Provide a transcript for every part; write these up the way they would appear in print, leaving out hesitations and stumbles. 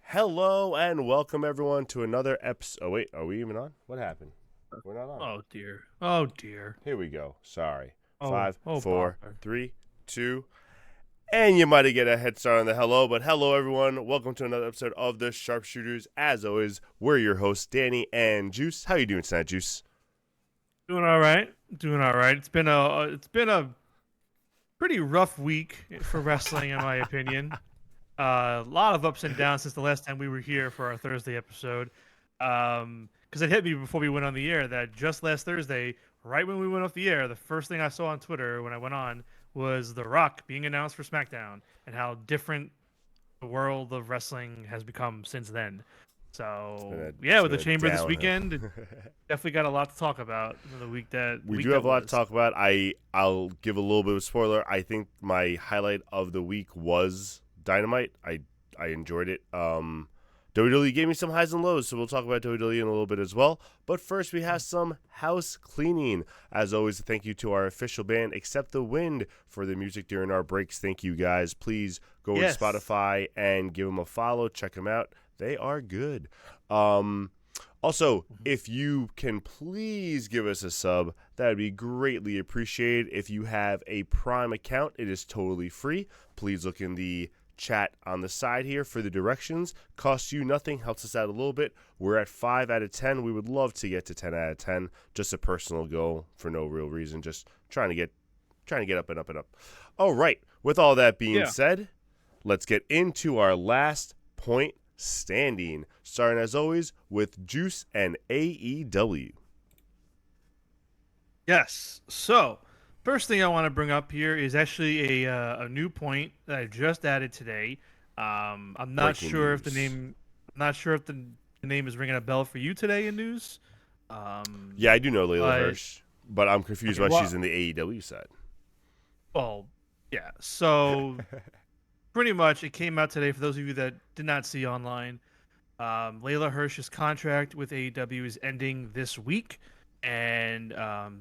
Hello and welcome everyone to another episode. Oh wait, are we even on? What happened? We're not on. Oh dear. Oh dear. Here we go. Sorry. Oh, Five, oh four, bother. 3, 2, and you might have get a head start on the hello, but hello everyone. Welcome to another episode of the Sharpshooters. As always, we're your hosts, Danny and Juice. How you doing tonight, Juice? Doing all right. Doing all right. It's been a pretty rough week for wrestling in my opinion. A lot of ups and downs since the last time we were here for our Thursday episode. Because it hit me before we went on the air that just last Thursday, right when we went off the air, the first thing I saw on Twitter when I went on was The Rock being announced for SmackDown and how different the world of wrestling has become since then. So yeah, with the chamber this weekend, it definitely got a lot to talk about in the week that We week do that have a lot to was. talk about. I'll give a little bit of a spoiler. I think my highlight of the week was Dynamite. I enjoyed it. WWE gave me some highs and lows, so we'll talk about WWE in a little bit as well. But first, we have some house cleaning. As always, thank you to our official band, Accept the Wind, for the music during our breaks. Thank you, guys. Please go Yes. to Spotify and give them a follow. Check them out. They are good. Also, if you can please give us a sub, that would be greatly appreciated. If you have a Prime account, it is totally free. Please look in the chat on the side here for the directions. Costs you nothing, helps us out a little bit. We're at 5 out of 10. We would love to get to 10 out of 10. Just a personal goal for no real reason. Just trying to get up and up and up. All right. With all that being Yeah. said, let's get into our last point standing, starting as always with Juice and AEW. Yes. So, first thing I want to bring up here is actually a new point that I just added today. I'm not Breaking sure if news. the name is ringing a bell for you today in news. Yeah, I do know Layla But Hirsch, but I'm confused okay, why she's well, in the AEW side. well, yeah. So pretty much, it came out today. For those of you that did not see online, Layla Hirsch's contract with AEW is ending this week, and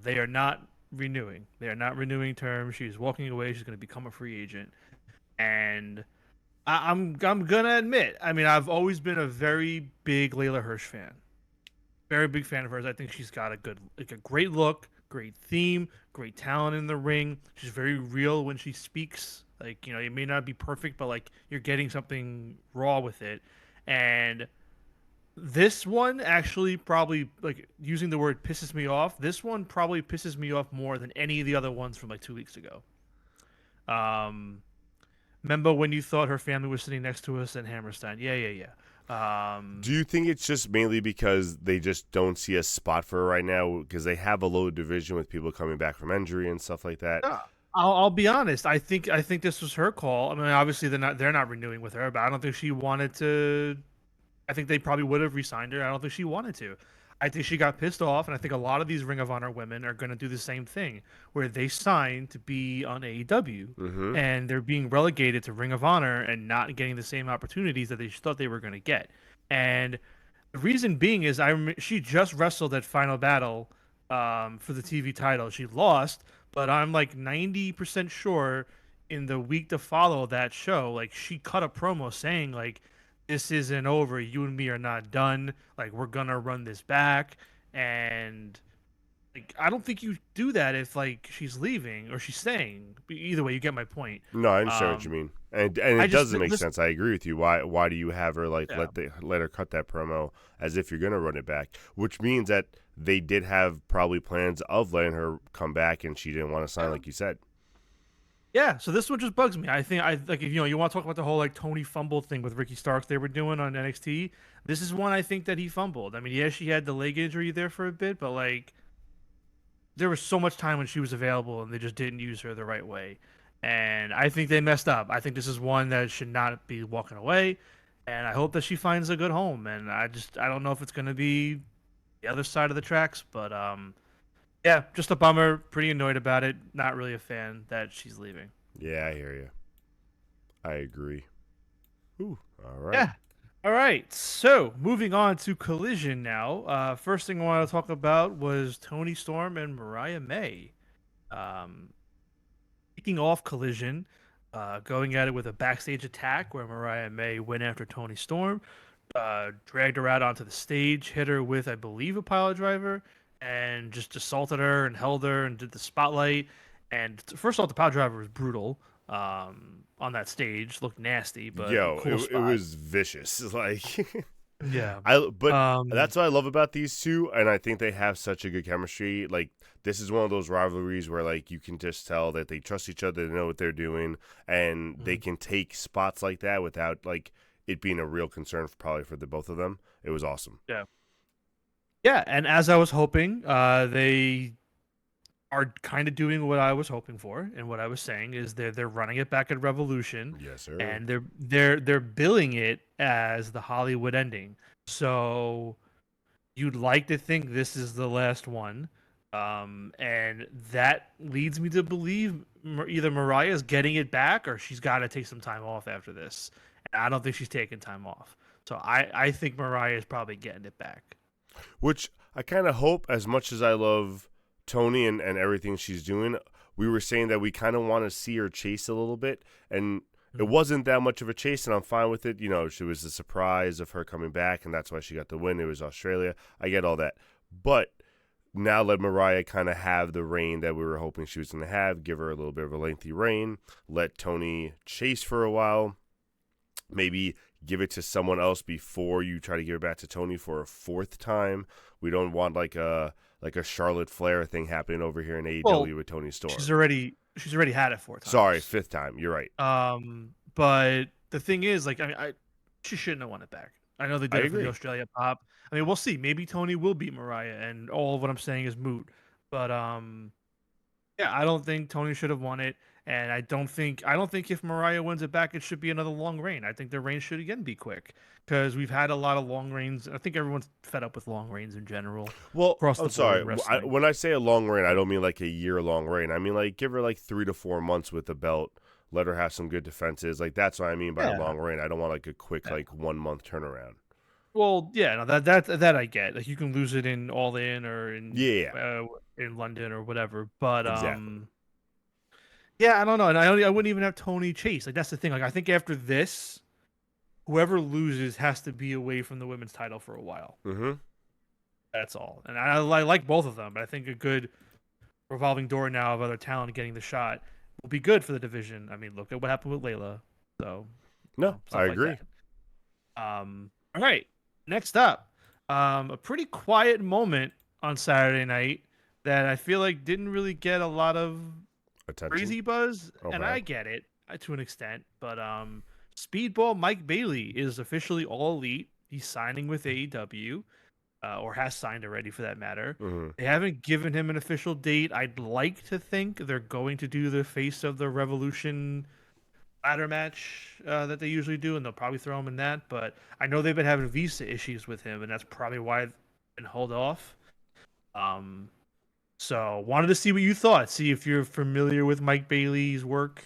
they are not renewing. They are not renewing terms. She's walking away. She's going to become a free agent, and I'm gonna admit, I mean, I've always been a very big Layla Hirsch fan, very big fan of hers. I think she's got a great look, great theme, great talent in the ring. She's very real when she speaks. Like, it may not be perfect, but like you're getting something raw with it, and this one actually probably, like, using the word pisses me off. This one probably pisses me off more than any of the other ones from like 2 weeks ago. Um, Remember when you thought her family was sitting next to us in Hammerstein? Yeah, yeah, yeah. Do you think it's just mainly because they just don't see a spot for her right now because they have a low division with people coming back from injury and stuff like that? Yeah. I'll be honest. I think this was her call. I mean, obviously they're not renewing with her, but I don't think she wanted to. I think they probably would have re-signed her. I don't think she wanted to. I think she got pissed off, and I think a lot of these Ring of Honor women are going to do the same thing, where they sign to be on AEW, Mm-hmm. and they're being relegated to Ring of Honor and not getting the same opportunities that they thought they were going to get. And the reason being is she just wrestled at Final Battle for the TV title. She lost, but I'm like 90% sure in the week to follow that show, like she cut a promo saying like, this isn't over. You and me are not done. Like, we're gonna run this back. And like, I don't think you do that if like she's leaving or she's staying. Either way, you get my point. No, I understand what you Um, mean, and I it just doesn't make listen. sense. I agree with you. Why do you have her like Yeah, let her cut that promo as if you're gonna run it back? Which means that they did have probably plans of letting her come back, and she didn't want to sign, yeah, like you said. yeah. So this one just bugs me. I think I like if you want to talk about the whole like Tony fumble thing with Ricky Starks they were doing on NXT. This is one I think that he fumbled. I mean, yeah, she had the leg injury there for a bit, but like there was so much time when she was available and they just didn't use her the right way. And I think they messed up. I think this is one that should not be walking away. And I hope that she finds a good home. And I don't know if it's going to be the other side of the tracks, but yeah, just a bummer. Pretty annoyed about it. Not really a fan that she's leaving. Yeah, I hear you. I agree. Ooh, all right. Yeah. All right. So moving on to Collision now. First thing I want to talk about was Tony Storm and Mariah May. Um, Kicking off Collision. going at it with a backstage attack where Mariah May went after Toni Storm, dragged her out onto the stage, hit her with, I believe, a pile driver, and just assaulted her and held her and did the spotlight. And first off, the pile driver was brutal on that stage, looked nasty, but Yo, cool it spot. was vicious. Like, Yeah. but Um, that's what I love about these two, and I think they have such a good chemistry. Like, this is one of those rivalries where like you can just tell that they trust each other, they know what they're doing, and they mhm. can take spots like that without like it being a real concern for probably for the both of them. It was awesome. Yeah. Yeah, and as I was hoping, they are kind of doing what I was hoping for, and what I was saying is they're running it back at Revolution, Yes, sir. and they're billing it as the Hollywood ending. So you'd like to think this is the last one, and that leads me to believe either Mariah's getting it back or she's got to take some time off after this. And I don't think she's taking time off, so I think Mariah is probably getting it back. Which I kind of hope, as much as I love Tony and everything she's doing, we were saying that we kind of want to see her chase a little bit. And it Mhm. wasn't that much of a chase, and I'm fine with it. You know, she was the surprise of her coming back, and that's why she got the win. It was Australia. I get all that. But now let Mariah kind of have the reign that we were hoping she was going to have, give her a little bit of a lengthy reign, let Tony chase for a while, maybe give it to someone else before you try to give it back to Tony for a fourth time. We don't want like a Charlotte Flair thing happening over here in Well, AEW with Tony she's Storm. already had it four Sorry, times. fifth time. You're right. But the thing is, like, I she shouldn't have won it back. I know they I did it for the agree. Australia pop. I mean, we'll see. Maybe Tony will beat Mariah, and all of what I'm saying is moot. But yeah, I don't think Tony should have won it, and I don't think if Mariah wins it back, it should be another long reign. I think the reign should again be quick because we've had a lot of long reigns. I think everyone's fed up with long reigns in general Well, across I'm the board sorry. in wrestling. When I say a long reign, I don't mean like a year-long reign. I mean like give her like 3 to 4 months with the belt. Let her have some good defenses. Like that's what I mean by a Yeah. long reign. I don't want like a quick Yeah. like 1 month turnaround. Well, yeah, no, that I get. Like you can lose it in All In or Yeah, in London or whatever. But exactly. yeah, I don't know. And I wouldn't even have Tony Chase. Like that's the thing. Like I think after this, whoever loses has to be away from the women's title for a while. Mm-hmm. That's all. And I like both of them, but I think a good revolving door now of other talent getting the shot will be good for the division. I mean, look at what happened with Layla. So, No, I stuff like agree. that. All right. Next up, a pretty quiet moment on Saturday night that I feel like didn't really get a lot of Attention. crazy buzz, and Okay. I get it to an extent, but Speedball Mike Bailey is officially all elite. He's signing with AEW, or has signed already for that matter. Mm-hmm. They haven't given him an official date. I'd like to think they're going to do the face of the Revolution ladder match that they usually do, and they'll probably throw him in that. But I know they've been having visa issues with him, and that's probably why they've been held off. Um, so wanted to see what you thought. See if you're familiar with Mike Bailey's work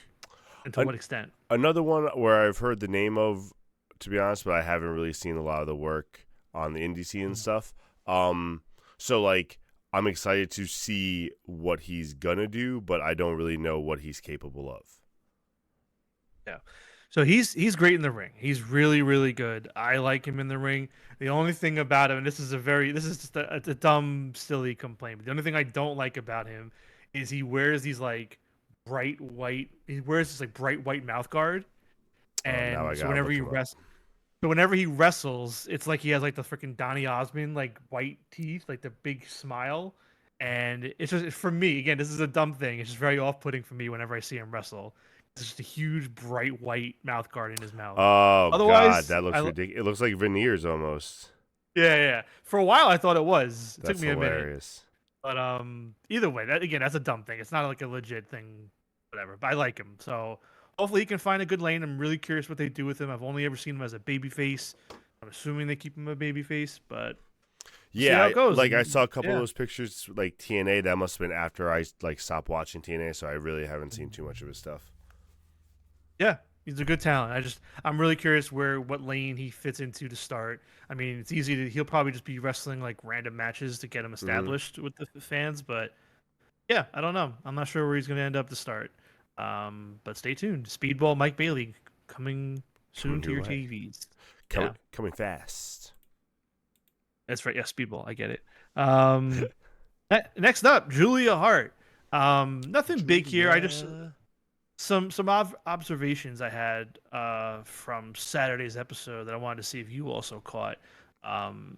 and to An- what extent. Another one where I've heard the name of, to be honest, but I haven't really seen a lot of the work on the indie scene and Mhm. stuff. So like I'm excited to see what he's gonna do, but I don't really know what he's capable of. Yeah. So he's great in the ring. He's really really good. I like him in the ring. The only thing about him, and this is just a dumb silly complaint. But the only thing I don't like about him is he wears these like bright white. He wears this like bright white mouth guard, Oh, now I and gotta look him up. so whenever he wrestles, it's like he has like the freaking Donny Osmond like white teeth, like the big smile. And it's just for me again. This is a dumb thing. It's just very off-putting for me whenever I see him wrestle. It's just a huge bright white mouth guard in his mouth. Oh God, Otherwise, that looks I ridiculous. It looks like veneers almost. yeah, yeah. For a while, I thought it was. It took That's me a minute, hilarious. but either way, that again, that's a dumb thing. It's not like a legit thing, whatever. But I like him, so hopefully he can find a good lane. I'm really curious what they do with him. I've only ever seen him as a baby face. I'm assuming they keep him a baby face, but we'll see Yeah, how it goes. I saw a couple of Yeah. those pictures like TNA. That must have been after I like stopped watching TNA, so I really haven't seen too much of his stuff. Yeah, he's a good talent. I'm really curious what lane he fits into to start. I mean, it's easy to he'll probably just be wrestling like random matches to get him Hmm. established with the fans, but yeah, I don't know. I'm not sure where he's going to end up to start. But stay tuned. Speedball Mike Bailey coming soon Coming to your your way. TVs. Yeah, Coming fast. that's right. Yeah, Speedball. I get it. Um, next up, Julia Hart. Nothing big here. I just Julia. some observations I had from Saturday's episode that I wanted to see if you also caught.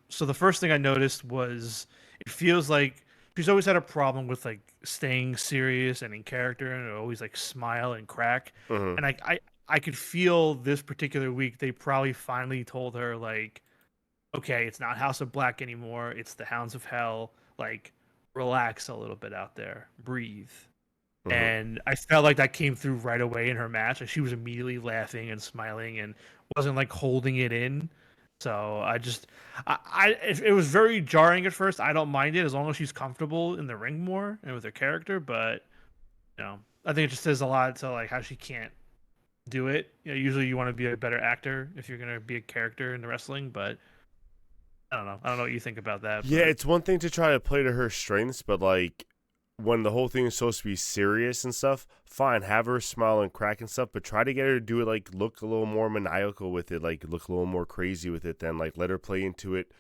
So the first thing I noticed was it feels like she's always had a problem with like staying serious and in character and always like smile and crack. Hmm. And I could feel this particular week they probably finally told her like, okay, it's not House of Black anymore. It's the Hounds of Hell. Like, relax a little bit out there. Breathe. Hmm. And I felt like that came through right away in her match. Like she was immediately laughing and smiling and wasn't like holding it in. So it was very jarring at first. I don't mind it as long as she's comfortable in the ring more and with her character. But I think it just says a lot to like how she can't do it. Usually you want to be a better actor if you're gonna be a character in the wrestling. But I don't know. I don't know what you think about that. Yeah, But it's one thing to try to play to her strengths, but like when the whole thing is supposed to be serious and stuff, fine, have her smile and crack and stuff, but try to get her to do it like look a little more maniacal with it, like look a little more crazy with it, then like let her play into it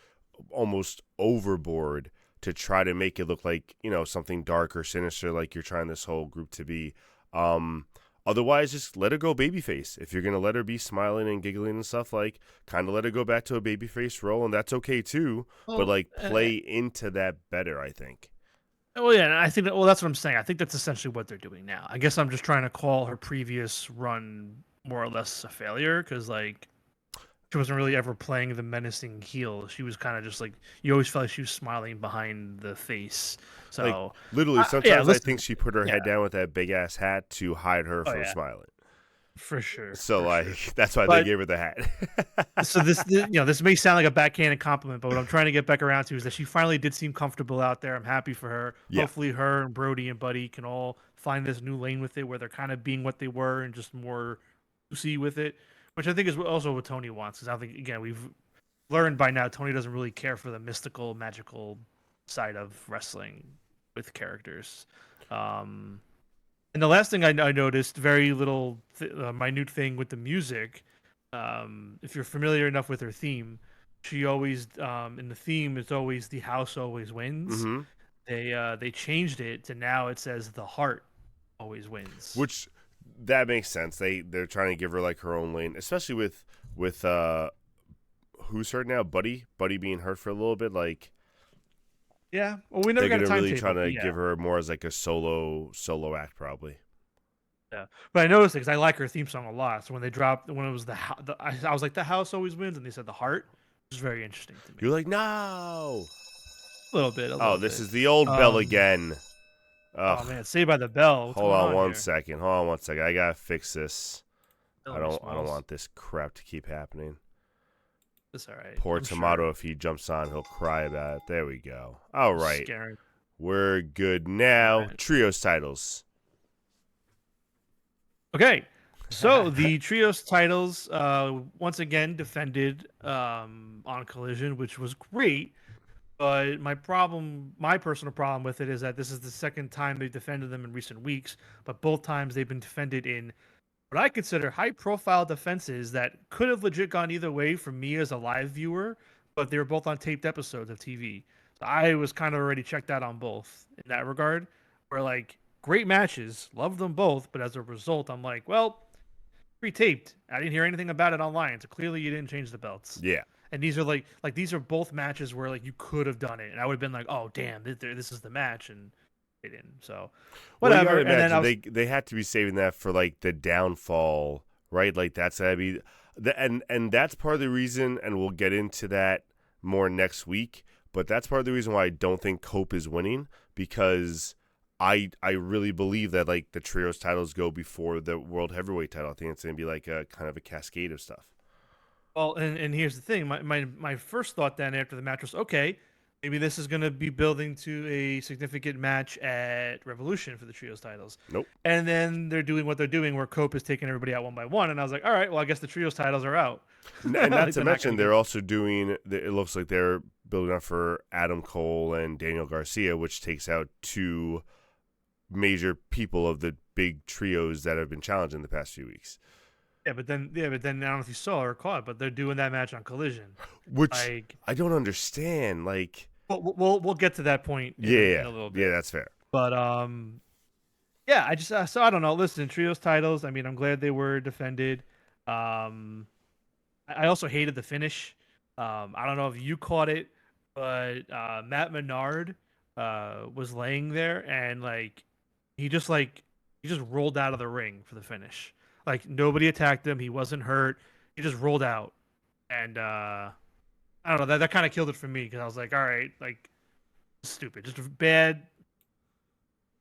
almost overboard to try to make it look like, something dark or sinister like you're trying this whole group to be. Otherwise, just let her go babyface. If you're going to let her be smiling and giggling and stuff, like, kind of let her go back to a babyface role, and that's okay too, but, well, like, play into that better, I think. well, yeah, and I think that's what I'm saying. I think that's essentially what they're doing now. I guess I'm just trying to call her previous run more or less a failure because like she wasn't really ever playing the menacing heel. She was kind of just like you always felt like she was smiling behind the face. Like, So literally, yeah, sometimes I think listen, she put her yeah, head down with that big-ass hat to hide her oh from yeah, smiling. for sure, So, for like, sure. that's why they But gave her the hat. so this may sound like a backhanded compliment, but what I'm trying to get back around to is that she finally did seem comfortable out there. I'm happy for her. Yeah. Hopefully, her and Brody and Buddy can all find this new lane with it, where they're kind of being what they were and just more see with it, which I think is also what Tony wants. Because I think again we've learned by now Tony doesn't really care for the mystical, magical side of wrestling with characters. Um, and the last thing I noticed, very little minute thing with the music. If you're familiar enough with her theme, she always in the theme it's always the house always wins. Mm-hmm. They changed it to now it says the heart always wins. Which, that makes sense. They're trying to give her, like, her own lane, especially with who's hurt now? Buddy being hurt for a little bit, like, Yeah, well we never they're got a gonna really timetable. try to Yeah, give her more as like a solo act, probably. yeah. But I noticed it because I like her theme song a lot. So when they dropped when it was I was like the house always wins, and they said the heart, which is very interesting to me. You're like, no. A little bit, a Oh, little this bit. is the old bell Um, again. oh Ugh. man, Saved by the Bell. What's Hold going on on one here? second. Hold on one second. I gotta fix this. I Bellamy don't Smalls. want this crap to keep happening. It's all right. Poor I'm Tomato, sure. if he jumps on, he'll cry about it. There we go. All right. Scaring. We're good All now. right. Trios titles. Okay. So the trios titles once again defended on Collision, which was great. But my personal problem with it is that this is the second time they've defended them in recent weeks, but both times they've been defended in what I consider high-profile defenses that could have legit gone either way for me as a live viewer, but they were both on taped episodes of TV. So I was kind of already checked out on both in that regard. Where like great matches, love them both, but as a result, I'm like, well, pre-taped. I didn't hear anything about it online, so clearly you didn't change the belts. Yeah. And these are like these are both matches where like you could have done it, and I would have been like, oh damn, this is the match, and they didn't. So Well, you whatever. gotta And then I imagine was they had to be saving that for like the downfall, right? Like that's gotta be, and that's part of the reason, and we'll get into that more next week. But that's part of the reason why I don't think Cope is winning, because I really believe that like the trios titles go before the world heavyweight title. I think it's gonna be like a kind of a cascade of stuff. well, and here's the thing. My first thought then after the match was okay. Maybe this is going to be building to a significant match at Revolution for the trios titles. Nope. And then they're doing what they're doing, where Cope is taking everybody out one by one, and I was like, all right, well, I guess the trios titles are out. And not Like, to they're not mention, gonna they're get- also doing. It looks like they're building up for Adam Cole and Daniel Garcia, which takes out two major people of the big trios that have been challenged in the past few weeks. But then I don't know if you saw or caught, but they're doing that match on Collision, which like, I don't understand. Like, we'll get to that point in a little bit. Yeah, that's fair. But yeah, I just so I don't know. Listen, trios titles. I mean, I'm glad they were defended. I also hated the finish. I don't know if you caught it, but Matt Menard was laying there and he just rolled out of the ring for the finish. Like, nobody attacked him. He wasn't hurt. He just rolled out, and I don't know. That kind of killed it for me because I was like, all right, like, stupid, just bad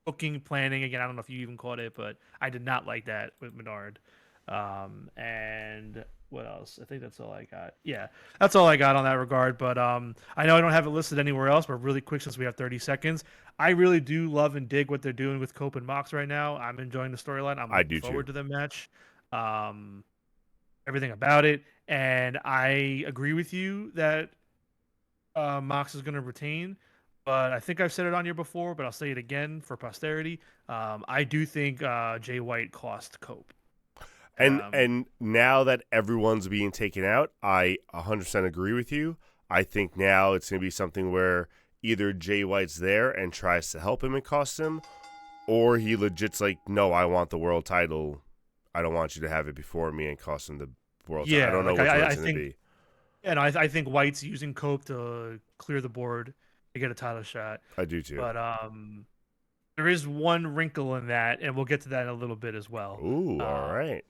booking planning. Again, I don't know if you even caught it, but I did not like that with Menard. And what else? I think that's all I got. Yeah, that's all I got on that regard. But I know I don't have it listed anywhere else, but really quick, since we have 30 seconds, I really do love and dig what they're doing with Cope and Mox right now. I'm enjoying the storyline. I'm looking forward to the match. Everything about it. And I agree with you that Mox is going to retain. But I think I've said it on here before, but I'll say it again for posterity. I do think Jay White cost Cope. And now that everyone's being taken out, I 100% agree with you. I think now it's going to be something where either Jay White's there and tries to help him and cost him, or he legit's like, no, I want the world title. I don't want you to have it before me and cost him the world title. I don't know which one it's going to be. And I think White's using Cope to clear the board to get a title shot. I do too. But there is one wrinkle in that, and we'll get to that in a little bit as well. Ooh, all right.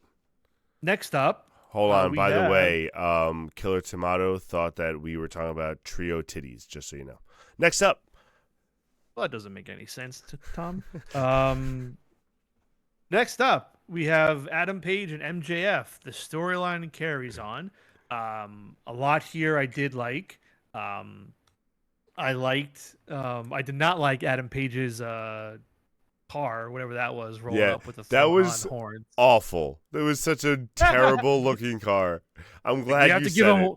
Next up. Hold on. By the way, Killer Tomato thought that we were talking about trio titties, just so you know. Next up. Well, that doesn't make any sense, Tom. Next up, we have Adam Page and MJF. The storyline carries on. A lot here I did like. I did not like Adam Page's car, whatever that was, rolling up with the horns. Awful. It was such a terrible looking car. I'm glad you said it.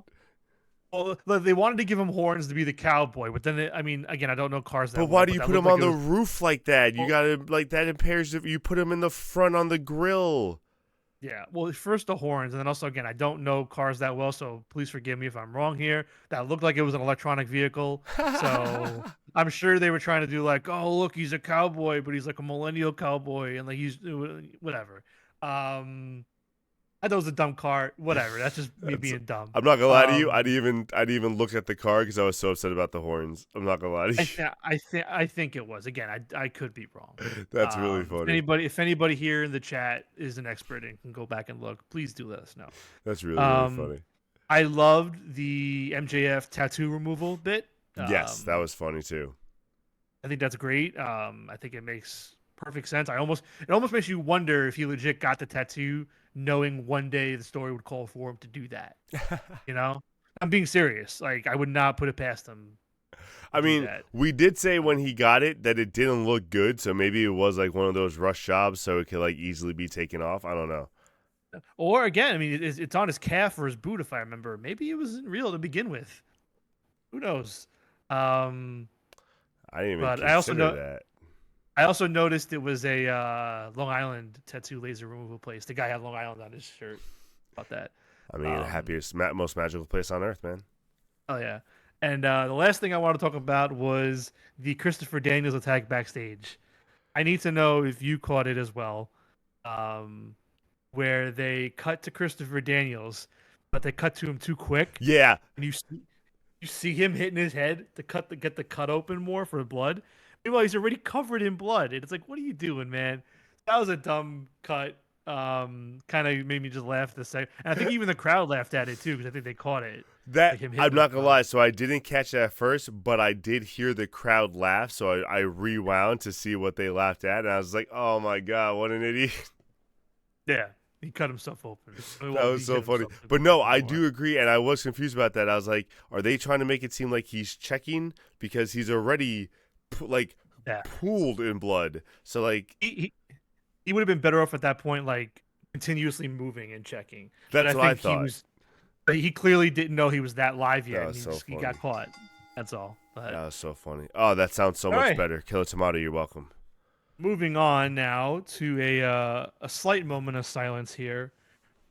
Well, they wanted to give him horns to be the cowboy, but then again, I don't know cars that. But why do you put him on the roof like that? You gotta that impairs if you put him in the front on the grill. Yeah, well, first the horns, and then also, again, I don't know cars that well, so please forgive me if I'm wrong here. That looked like it was an electronic vehicle, so I'm sure they were trying to do like, oh, look, he's a cowboy, but he's like a millennial cowboy, and like he's whatever. I thought it was a dumb car. Whatever. That's just me being dumb. I'm not gonna lie to you. I didn't even look at the car because I was so upset about the horns. I'm not gonna lie to you. I think it was. Again, I could be wrong. That's really funny. If anybody here in the chat is an expert and can go back and look, please do let us know. That's really funny. I loved the MJF tattoo removal bit. Yes, that was funny too. I think that's great. I think it makes perfect sense. It almost makes you wonder if he legit got the tattoo knowing one day the story would call for him to do that. You know? I'm being serious. Like, I would not put it past him. I mean, we did say when he got it that it didn't look good, so maybe it was like one of those rush jobs so it could like easily be taken off. I don't know. Or again, I mean, it's on his calf or his boot, if I remember. Maybe it wasn't real to begin with. Who knows? I didn't even consider that. I also noticed it was a Long Island tattoo laser removal place. The guy had Long Island on his shirt. About that. I mean, happiest, most magical place on earth, man. Oh, yeah. And the last thing I want to talk about was the Christopher Daniels attack backstage. I need to know if you caught it as well, where they cut to Christopher Daniels, but they cut to him too quick. Yeah. And you see him hitting his head to get the cut open more for blood. Meanwhile, he's already covered in blood. And it's like, what are you doing, man? That was a dumb cut. Kind of made me just laugh at the second. And I think even the crowd laughed at it, too, because I think they caught it. I'm not going to lie. So I didn't catch it at first, but I did hear the crowd laugh. So I rewound to see what they laughed at. And I was like, oh, my God, what an idiot. Yeah. He cut himself open. That was so funny. But no, I do agree. And I was confused about that. I was like, are they trying to make it seem like he's checking? Because he's already pooled in blood. So like he would have been better off at that point, like continuously moving and checking. That's what I thought. He clearly didn't know he was that live yet. He got caught. That's all. That was so funny. Oh, that sounds so much better. Killer Tomato, you're welcome. moving on now to a slight moment of silence here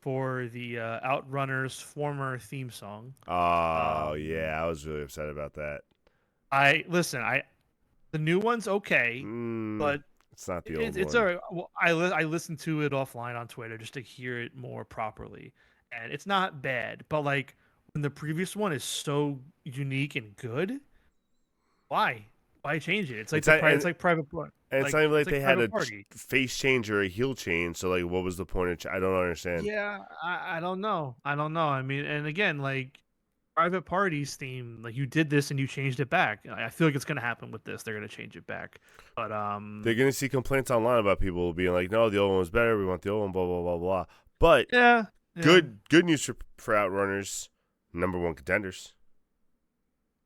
for the Outrunners former theme song. Oh Um, yeah, I was really upset about that. I listen. The new one's okay, Mm, but it's not the old it's one. alright. Well, I listened to it offline on Twitter just to hear it more properly, and it's not bad. But like when the previous one is so unique and good, why why change it? It's like It's not, it's like private and it's not even it's like like they had private a party. face change or a heel change. So like, what was the point of? I don't understand. Yeah, I don't know. I don't know. I mean, and again, like private parties theme, like you did this and you changed it back. I feel like it's gonna happen with this. They're gonna change it back. But They're gonna see complaints online about people being like, "No, the old one was better. We want the old one." Blah blah blah blah. But yeah, yeah. good news for Outrunners, #1 contenders.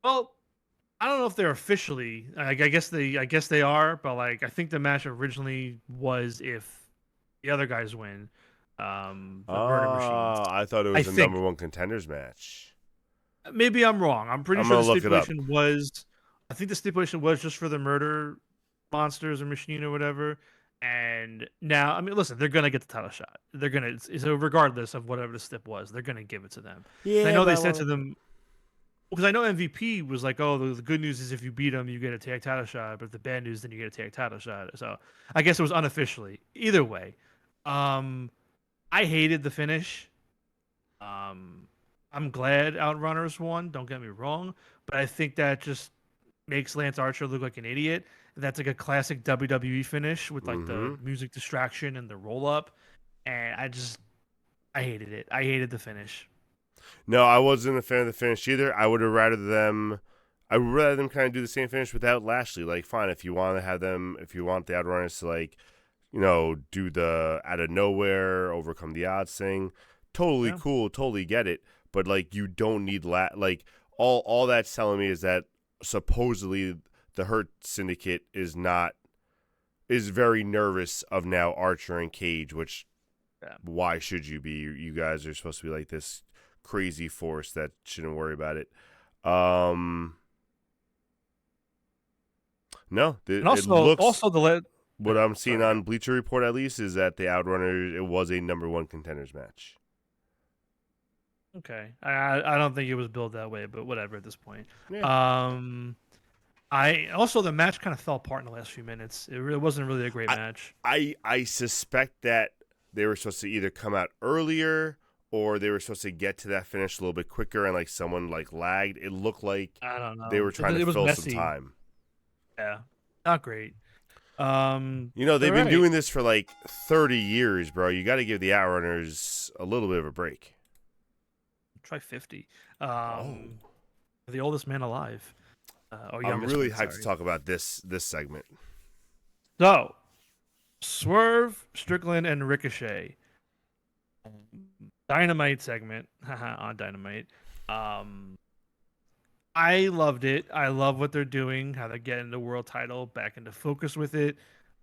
Well, I don't know if they're officially. I guess they are, but like I think the match originally was if the other guys win, the Murder Machines. I thought it I was a think #1 contenders match. maybe I'm wrong. I'm pretty I'm sure gonna the look it up. stipulation was. I think the stipulation was just for the Murder Monsters or Machine or whatever. And now, I mean, listen, they're gonna get the title shot. They're gonna, so regardless of whatever the stip was, they're gonna give it to them. And I Yeah, know but they I said want to them, because I know MVP was like, "Oh, the good news is if you beat them, you get a tag title shot, but the bad news, then you get a tag title shot." So I guess it was unofficially. Either way, um, I hated the finish. Um, I'm glad Outrunners won. Don't get me wrong, but I think that just makes Lance Archer look like an idiot. That's like a classic WWE finish with like the Mm-hmm. music distraction and the roll up, and I hated it. I hated the finish. No, I wasn't a fan of the finish either. I would rather them kind of do the same finish without Lashley. Like, fine, if you want to have them, if you want the Outrunners to like, do the out of nowhere, overcome the odds thing, totally Yeah, cool, totally get it. But like, you don't need like all that's telling me is that supposedly the Hurt Syndicate is very nervous of now Archer and Cage, which yeah. why should you be? You guys are supposed to be like this crazy force that shouldn't worry about it. No, And it looks also the let. what I'm seeing Sorry. on Bleacher Report at least is that the Outrunners it was a #1 contenders match. Okay, I don't think it was billed that way, but whatever at this point. Yeah, Um, I also the match kind of fell apart in the last few minutes. It really wasn't really a great I match. I suspect that they were supposed to either come out earlier or they were supposed to get to that finish a little bit quicker and like someone like lagged. It looked like I don't they know. were trying to It was fill some messy. time. Yeah, not great. They've All been right. doing this for like 30 years, bro. You got to give the Outrunners a little bit of a break. Try 50. Oh, The oldest man alive, or I'm youngest really one. hyped to Sorry. talk about this segment. So, Swerve, Strickland, and Ricochet. Dynamite segment on Dynamite. Um, I loved it. I love what they're doing, how they're getting the world title back into focus with it.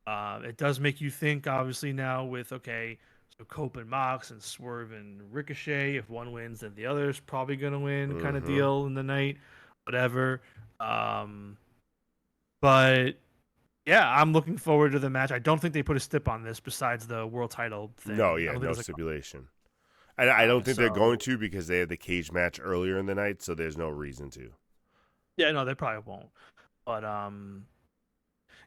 It does make you think, obviously, now with, okay, so Cope and Mox and Swerve and Ricochet. If one wins, then the other's probably going to win, kind of Mm-hmm. deal in the night, whatever. Um, but yeah, I'm looking forward to the match. I don't think they put a stip on this besides the world title No, thing. I yeah, don't think no there's like, stipulation. I don't think they're going so to because they had the cage match earlier in the night, so there's no reason to. yeah, no, they probably won't. But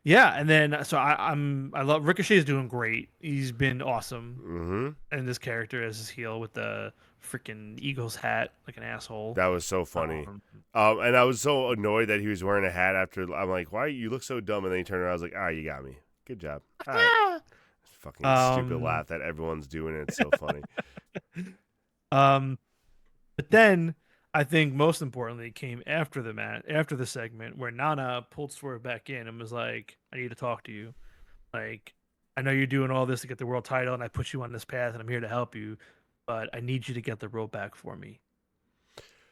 yeah, and then so I love Ricochet's doing great. He's been awesome Mm-hmm. in this character as his heel with the freaking Eagles hat like an asshole. That was so funny. Um, And I was so annoyed that he was wearing a hat after. I'm like, why you look so dumb? And then he turned around. I was like, all right, you got me. Good job. All right. Fucking stupid um, laugh that everyone's doing. And it's so funny. um, but then I think most importantly came after the after the segment where Nana pulled Swerve back in and was like, "I need to talk to you. Like, I know you're doing all this to get the world title, and I put you on this path, and I'm here to help you, but I need you to get the rope back for me.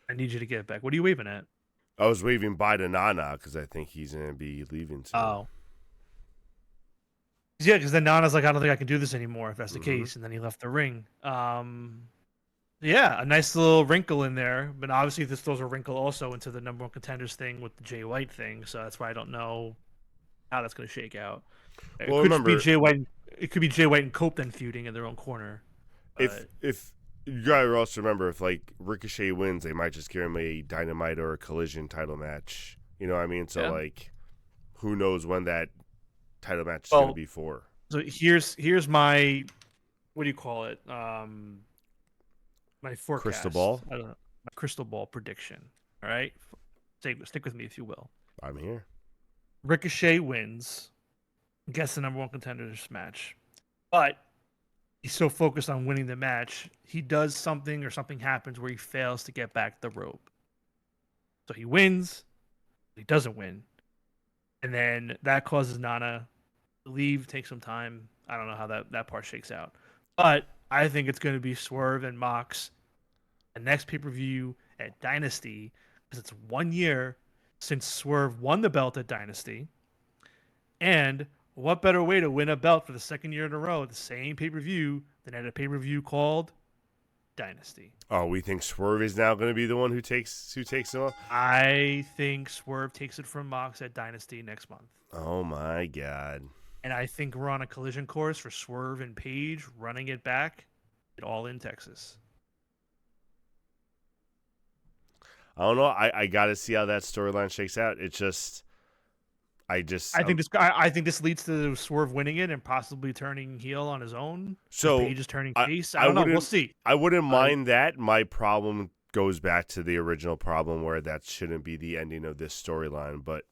I need you to get it back. What are you waving at? I was waving bye to Nana because I think he's going to be leaving soon. Oh, yeah, because then Nana's like, I don't think I can do this anymore if that's the Mm-hmm. case, and then he left the ring. Yeah, a nice little wrinkle in there, but obviously this throws a wrinkle also into the #1 contenders thing with the Jay White thing, so that's why I don't know how that's going to shake out. It Well, could just be remember, Jay White. It could be Jay White and Cope then feuding in their own corner. if you gotta also remember, if like Ricochet wins, they might just give him a Dynamite or a Collision title match. You know what I mean? So Yeah. like, who knows when that title match is Well, gonna be for? so here's my, what do you call it? My forecast. Crystal ball. I don't know. My crystal ball prediction. All right, stick with me if you will. I'm here. Ricochet wins, gets the number one contenders match, but he's so focused on winning the match, he does something or something happens where he fails to get back the rope. So he wins, he doesn't win, and then that causes Nana to leave, take some time. I don't know how that part shakes out, but I think it's going to be Swerve and Mox the next pay-per-view at Dynasty, because it's 1 year since Swerve won the belt at Dynasty. And what better way to win a belt for the second year in a row at the same pay-per-view than at a pay-per-view called Dynasty? Oh, we think Swerve is now going to be the one who takes it off? I think Swerve takes it from Mox at Dynasty next month. Oh my God. And I think we're on a collision course for Swerve and Page running it back at All In Texas. I don't know. I got to see how that storyline shakes out. It's just, I think this leads to Swerve winning it and possibly turning heel on his own. So Page is turning face. I don't know. We'll see. I wouldn't mind that. My problem goes back to the original problem where that shouldn't be the ending of this storyline, but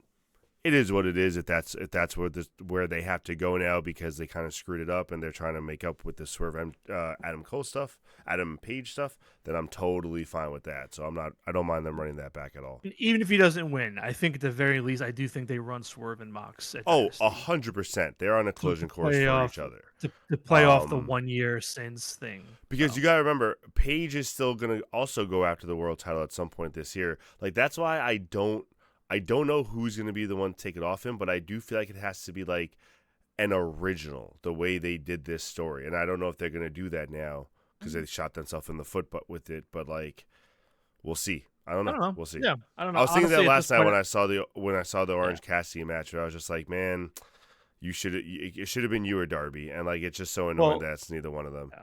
it is what it is. If that's where they have to go now because they kind of screwed it up and they're trying to make up with the Swerve Adam Page stuff, then I'm totally fine with that. So I don't mind them running that back at all. Even if he doesn't win, I think at the very least, I do think they run Swerve and Mox. At 100%. They're on a collision course for each other. To play off the 1 year since thing. Because you got to remember, Page is still going to also go after the world title at some point this year. Like, that's why I don't know who's going to be the one to take it off him, but I do feel like it has to be like an original, the way they did this story. And I don't know if they're going to do that now because they shot themselves in the foot with it. But like, we'll see. I don't know. We'll see. Yeah, I don't know. I was thinking Honestly, that last night when I saw the Orange Cassidy match. Where I was just like, man, it should have been you or Darby, and like it's just so annoying that it's neither one of them. Yeah.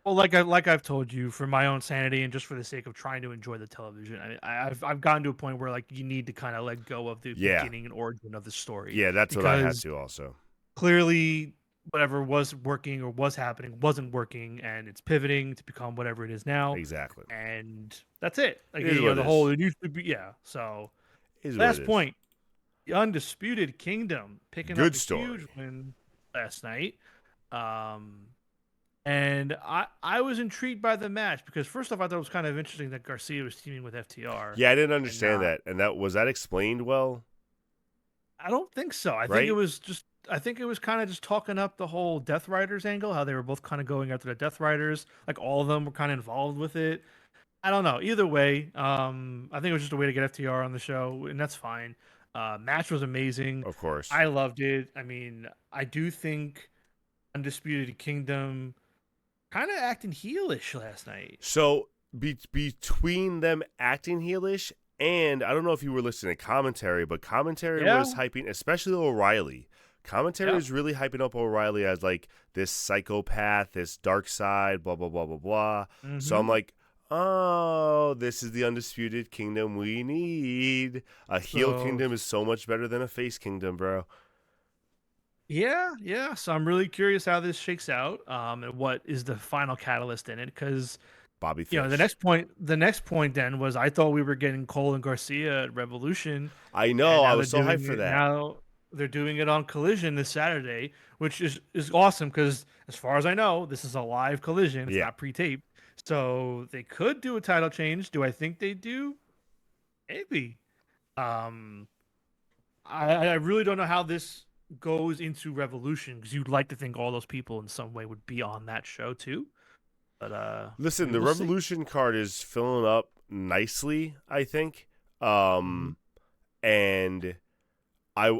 Well, like I've told you, for my own sanity and just for the sake of trying to enjoy the television, I've gotten to a point where like you need to kind of let go of the beginning and origin of the story. Yeah, that's what I had to also. Clearly, whatever was working or was happening wasn't working, and it's pivoting to become whatever it is now. Exactly. And that's it. Like it used to be So is last point, the Undisputed Kingdom picking up a story. Huge win last night. And I was intrigued by the match because first off, I thought it was kind of interesting that Garcia was teaming with FTR. Yeah, I didn't understand that. And was that explained well? I don't think so. I think it was kind of just talking up the whole Death Riders angle, how they were both kind of going after the Death Riders. Like all of them were kind of involved with it. I don't know. Either way, I think it was just a way to get FTR on the show, and that's fine. Match was amazing. Of course. I loved it. I mean, I do think Undisputed Kingdom kind of acting heelish last night. So between them acting heelish and I don't know if you were listening to commentary, but commentary was hyping, especially O'Reilly. Commentary is really hyping up O'Reilly as like this psychopath, this dark side, blah, blah, blah, blah, blah. Mm-hmm. So I'm like, oh, this is the Undisputed Kingdom we need. A heel kingdom is so much better than a face kingdom, bro. Yeah. So I'm really curious how this shakes out, and what is the final catalyst in it? Because Bobby Fish. You know, the next point then was I thought we were getting Cole and Garcia at Revolution. I know. I was so hyped for that. Now they're doing it on Collision this Saturday, which is awesome because as far as I know, this is a live Collision. It's not pre-taped. So they could do a title change. Do I think they do? Maybe. I really don't know how this goes into Revolution because you'd like to think all those people in some way would be on that show too. But listen, the Revolution card is filling up nicely, I think. And I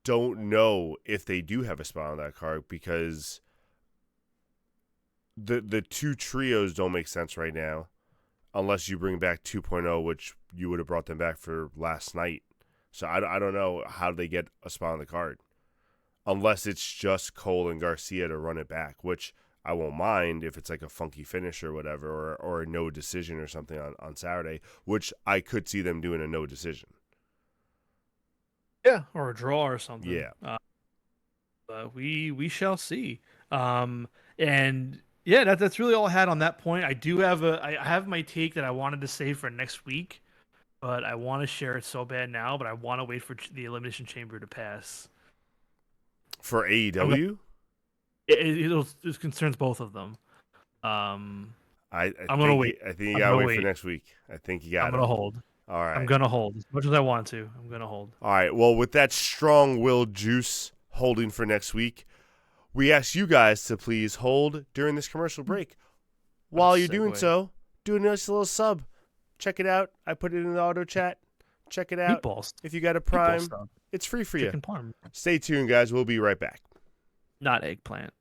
don't know if they do have a spot on that card because the two trios don't make sense right now unless you bring back 2.0, which you would have brought them back for last night. So I don't know how they get a spot on the card. unless it's just Cole and Garcia to run it back, which I won't mind if it's like a funky finish or whatever, or a no decision or something on Saturday, which I could see them doing a no decision. Yeah, or a draw or something. Yeah. But we shall see. And yeah, that's really all I had on that point. I have my take that I wanted to save for next week, but I want to share it so bad now. But I want to wait for the Elimination Chamber to pass. For AEW? It concerns both of them. I'm gonna wait. I think you gotta wait for next week. I think you got. I'm gonna hold. All right. I'm gonna hold as much as I want to. I'm gonna hold. All right. Well, with that strong-willed juice holding for next week, we ask you guys to please hold during this commercial break. While you're doing so, do a nice little sub. Check it out. I put it in the auto chat. Check it out. Meatballs. If you got a Prime, it's free for Chicken you. parm. Stay tuned, guys. We'll be right back. Not eggplant.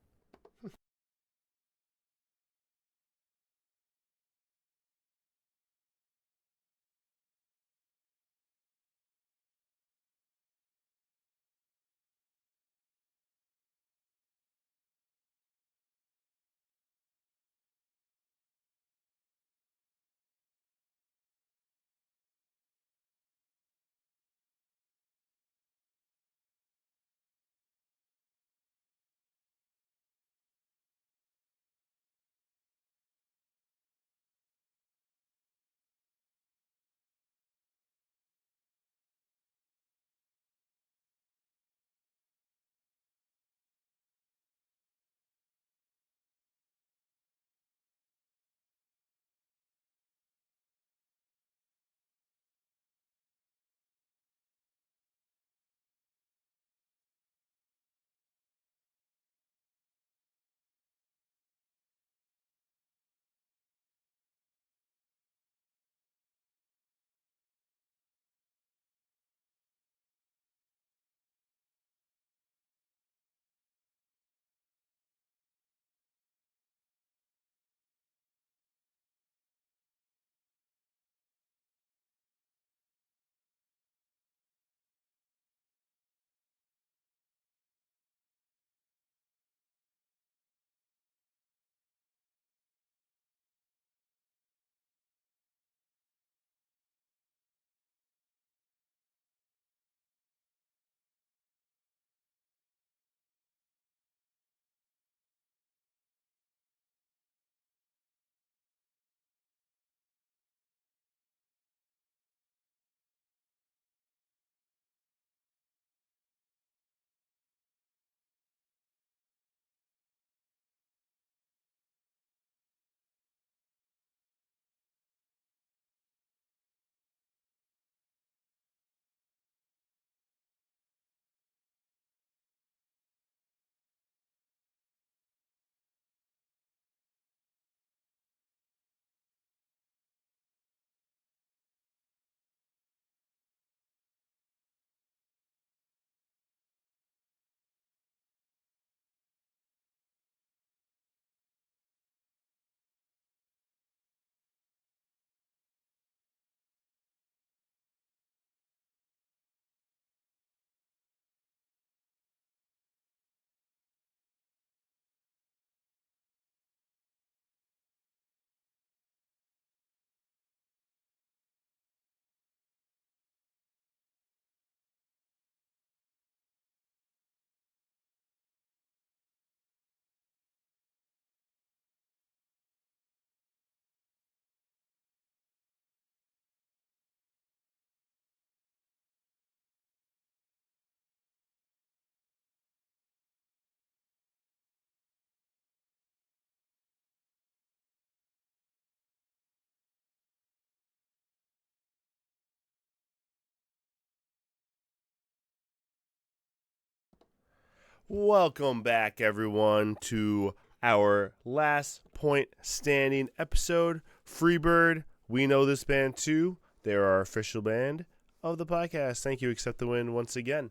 Welcome back, everyone, to our last point standing episode. Freebird, we know this band too. They're our official band of the podcast. Thank you. Accept the win once again.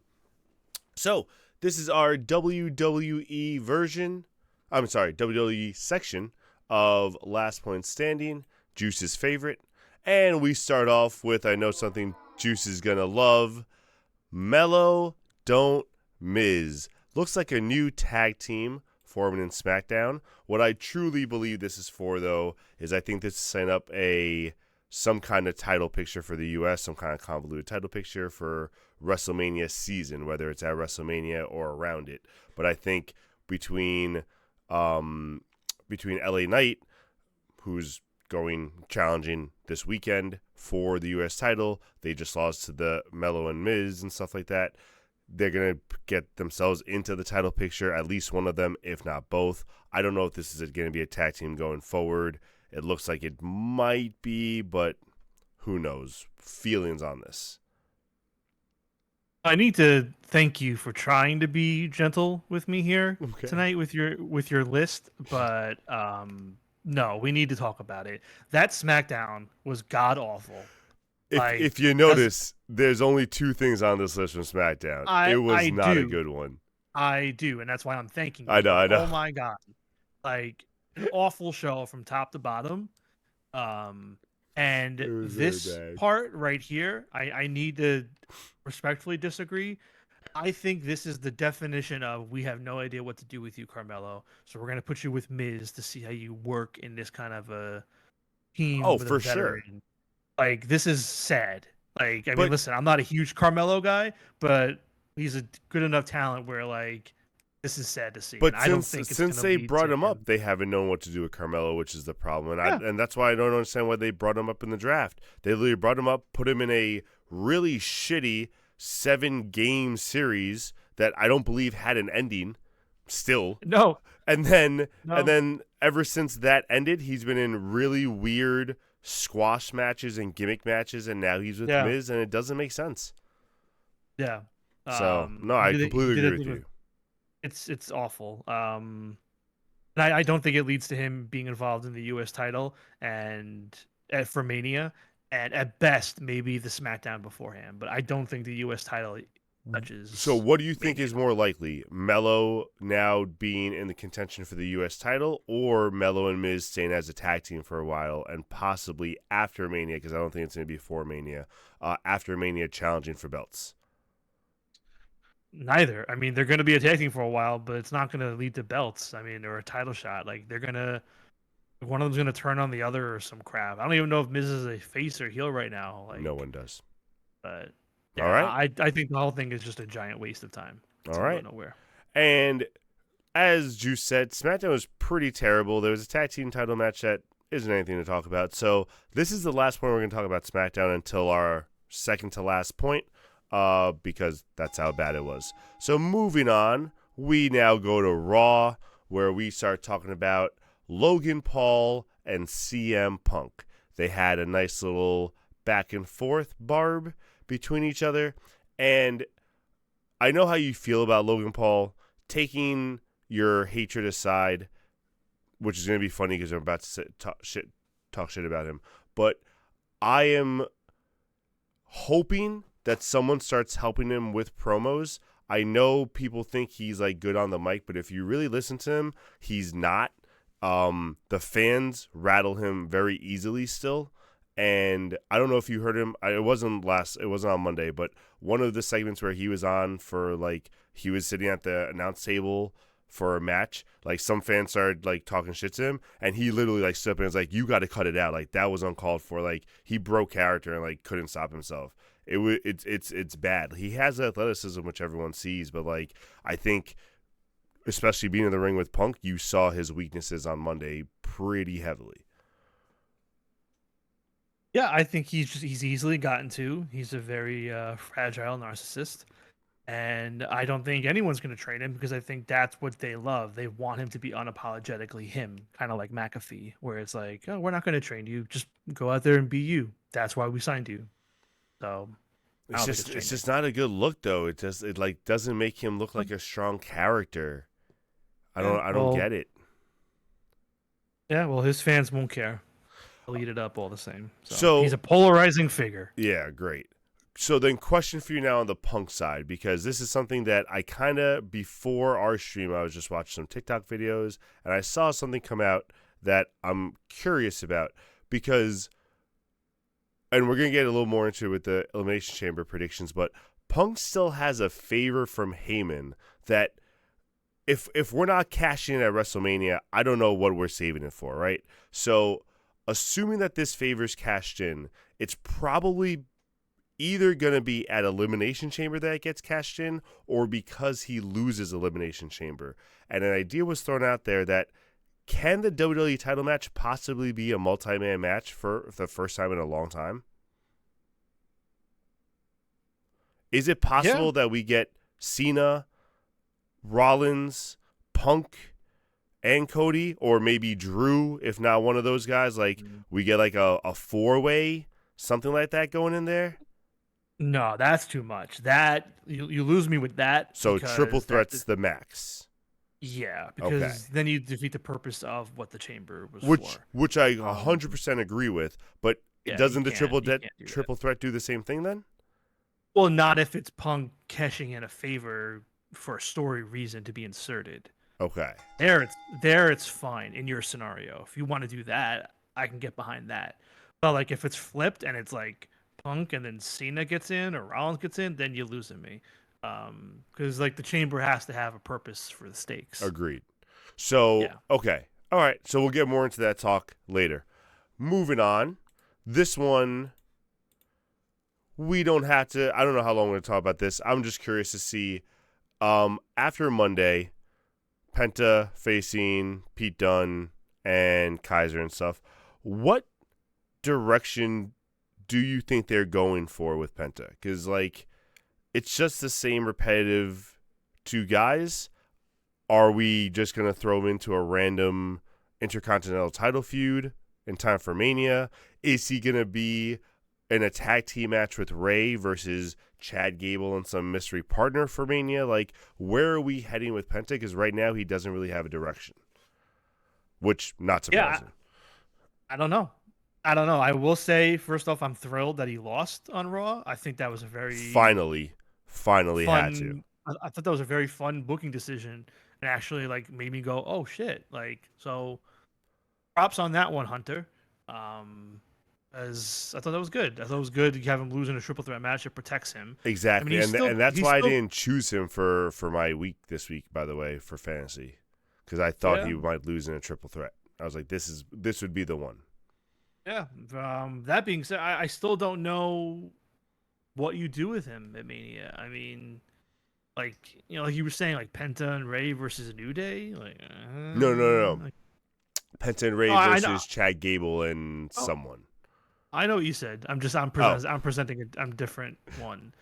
So, this is our WWE version. I'm sorry, WWE section of Last Point Standing, Juice's favorite. And we start off with, I know something Juice is going to love, Mellow Don't Miz. looks like a new tag team forming in SmackDown. What I truly believe this is for, though, is I think this is setting up some kind of title picture for the U.S., some kind of convoluted title picture for WrestleMania season, whether it's at WrestleMania or around it. But I think between LA Knight, who's challenging this weekend for the U.S. title, they just lost to the Melo and Miz and stuff like that. They're going to get themselves into the title picture, at least one of them, if not both. I don't know if this is going to be a tag team going forward. It looks like it might be, but who knows? Feelings on this. I need to thank you for trying to be gentle with me here tonight with your list, but no, we need to talk about it. That SmackDown was god awful. If you notice, there's only 2 things on this list from SmackDown. It was not a good one. I do, and that's why I'm thanking you. I know. Oh my god. Like an awful show from top to bottom. And this part right here, I need to respectfully disagree. I think this is the definition of we have no idea what to do with you, Carmelo. So we're going to put you with Miz to see how you work in this kind of a team. Oh, for sure. Like, this is sad. Like, I mean, listen, I'm not a huge Carmelo guy, but he's a good enough talent where, like, this is sad to see. But since they brought him up, they haven't known what to do with Carmelo, which is the problem. And that's why I don't understand why they brought him up in the draft. They literally brought him up, put him in a really shitty 7-game series that I don't believe had an ending still. No. And then ever since that ended, he's been in really weird squash matches and gimmick matches, and now he's with Miz, and it doesn't make sense. Yeah. So, no, I completely agree with you. It's awful. And I don't think it leads to him being involved in the U.S. title and for Mania, and at best maybe the SmackDown beforehand. But I don't think the U.S. title touches. So what do you think is more likely? Melo now being in the contention for the U.S. title, or Melo and Miz staying as a tag team for a while and possibly after Mania, because I don't think it's going to be before Mania, after Mania challenging for belts? Neither. I mean, they're going to be a tag team for a while, but it's not going to lead to belts. I mean, or a title shot. Like, they're going to... One of them's going to turn on the other or some crap. I don't even know if Miz is a face or heel right now. Like, no one does. But... Yeah, all right. I think the whole thing is just a giant waste of time. All right. Nowhere. And as Juice said, SmackDown was pretty terrible. There was a tag team title match that isn't anything to talk about. So this is the last point we're going to talk about SmackDown until our second to last point, because that's how bad it was. So moving on, we now go to Raw, where we start talking about Logan Paul and CM Punk. They had a nice little back and forth barb between each other, and I know how you feel about Logan Paul. Taking your hatred aside, which is going to be funny because I'm about to talk shit about him, but I am hoping that someone starts helping him with promos. I know people think he's like good on the mic, but if you really listen to him, he's not. The fans rattle him very easily still. And I don't know if you heard him. It wasn't on Monday, but one of the segments where he was on for, like, he was sitting at the announce table for a match, like, some fans started, like, talking shit to him, and he literally, like, stood up and was like, you got to cut it out. Like, that was uncalled for. Like, he broke character and, like, couldn't stop himself. It's bad. He has athleticism, which everyone sees, but, like, I think, especially being in the ring with Punk, you saw his weaknesses on Monday pretty heavily. Yeah, I think he's easily gotten to. He's a very fragile narcissist, and I don't think anyone's going to train him, because I think that's what they love. They want him to be unapologetically him, kind of like McAfee, where it's like, oh, we're not going to train you. Just go out there and be you. That's why we signed you. So it's just not a good look, though. It doesn't make him look like a strong character. I don't get it. Yeah, well, his fans won't care. They'll eat it up all the same. So he's a polarizing figure. Yeah, great. So then, question for you now on the Punk side, because this is something that I kind of, before our stream, I was just watching some TikTok videos, and I saw something come out that I'm curious about, because, and we're going to get a little more into it with the Elimination Chamber predictions, but Punk still has a favor from Heyman that if we're not cashing in at WrestleMania, I don't know what we're saving it for, right? So, assuming that this favor's cashed in, it's probably either going to be at Elimination Chamber that it gets cashed in, or because he loses Elimination Chamber. And an idea was thrown out there that can the WWE title match possibly be a multi-man match for the first time in a long time? Is it possible that we get Cena, Rollins, Punk, and Cody, or maybe Drew, if not one of those guys? Like, we get like a four-way, something like that going in there? No, that's too much. That you lose me with that. So triple threat's the max. Yeah, because then you defeat the purpose of what the chamber was for. Which I 100% agree with, but doesn't the triple threat do the same thing then? Well, not if it's Punk cashing in a favor for a story reason to be inserted. Okay. There it's fine in your scenario. If you want to do that, I can get behind that. But like if it's flipped and it's like Punk and then Cena gets in or Rollins gets in, then you're losing me. Because like the chamber has to have a purpose for the stakes. Agreed. So okay, all right. So we'll get more into that talk later. Moving on, this one we don't have to. I don't know how long we're going to talk about this. I'm just curious to see. After Monday, Penta facing Pete Dunne and Kaiser and stuff. What direction do you think they're going for with Penta? Because like, it's just the same repetitive two guys. Are we just going to throw him into a random Intercontinental title feud in time for Mania? Is he going to be in a tag team match with Ray versus Chad Gable and some mystery partner for Mania? Like, where are we heading with Penta? Because right now he doesn't really have a direction, which not surprising. Yeah, I don't know. I will say, first off, I'm thrilled that he lost on Raw. I think that was a very finally fun, had to. I thought that was a very fun booking decision, and actually like made me go, oh shit! Like, so props on that one, Hunter. As I thought that was good. I thought it was good to have him lose in a triple threat match. It protects him exactly, I mean, and that's why I didn't choose him for my week this week. By the way, for fantasy, because I thought he might lose in a triple threat. I was like, this would be the one. Yeah. That being said, I still don't know what you do with him at Mania. I mean, like, you know, like you were saying, like Penta and Ray versus New Day. Like, no. Like, Penta and Ray versus Chad Gable and someone. I know what you said. I'm presenting a different one.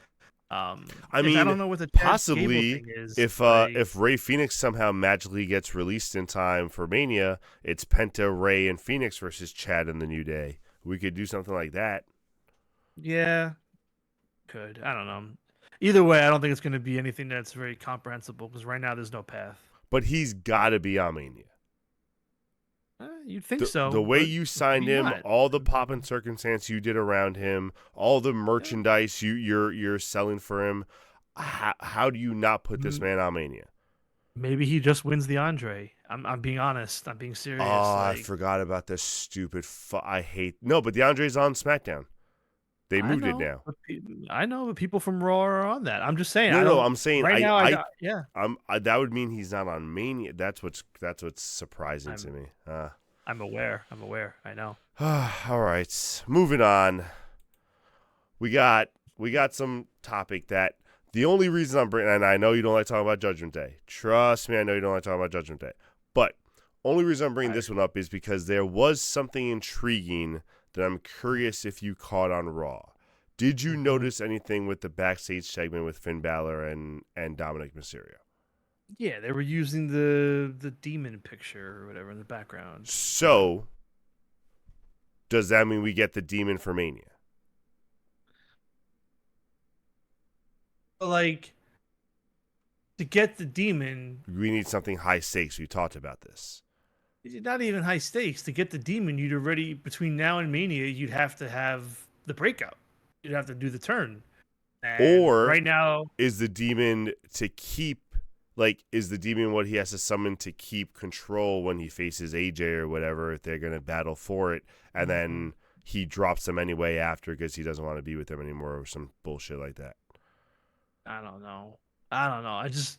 I mean, I don't know what the possibly thing is, if Ray Phoenix somehow magically gets released in time for Mania, it's Penta, Ray, and Phoenix versus Chad and the New Day. We could do something like that. Yeah, could. I don't know. Either way, I don't think it's going to be anything that's very comprehensible because right now there's no path. But he's got to be on Mania. You'd think so. The way you signed him, all the pop and circumstance you did around him, all the merchandise you're selling for him, how do you not put this man on Mania? Maybe he just wins the Andre. I'm being honest. I'm being serious. Oh, I forgot about this stupid. But the Andre's on SmackDown. They moved it now. I know, but people from Raw are on that. I'm just saying. No, I'm saying right now. That would mean he's not on Mania. That's what's surprising to me. I'm aware. I know. All right, moving on. We got some topic that the only reason I'm bringing, and I know you don't like talking about Judgment Day. Trust me, I know you don't like talking about Judgment Day. But only reason I'm bringing this one up is because there was something intriguing that I'm curious if you caught on Raw. Did you notice anything with the backstage segment with Finn Balor and Dominic Mysterio? Yeah, they were using the demon picture or whatever in the background. So, does that mean we get the demon for Mania? Like, to get the demon, we need something high stakes. We talked about this. Not even high stakes. To get the demon, you'd already, between now and Mania, you'd have to have the breakout. You'd have to do the turn. And or right now, is the demon to keep, like, is the demon what he has to summon to keep control when he faces AJ or whatever, if they're going to battle for it, and then he drops them anyway after because he doesn't want to be with them anymore or some bullshit like that? I don't know. I just,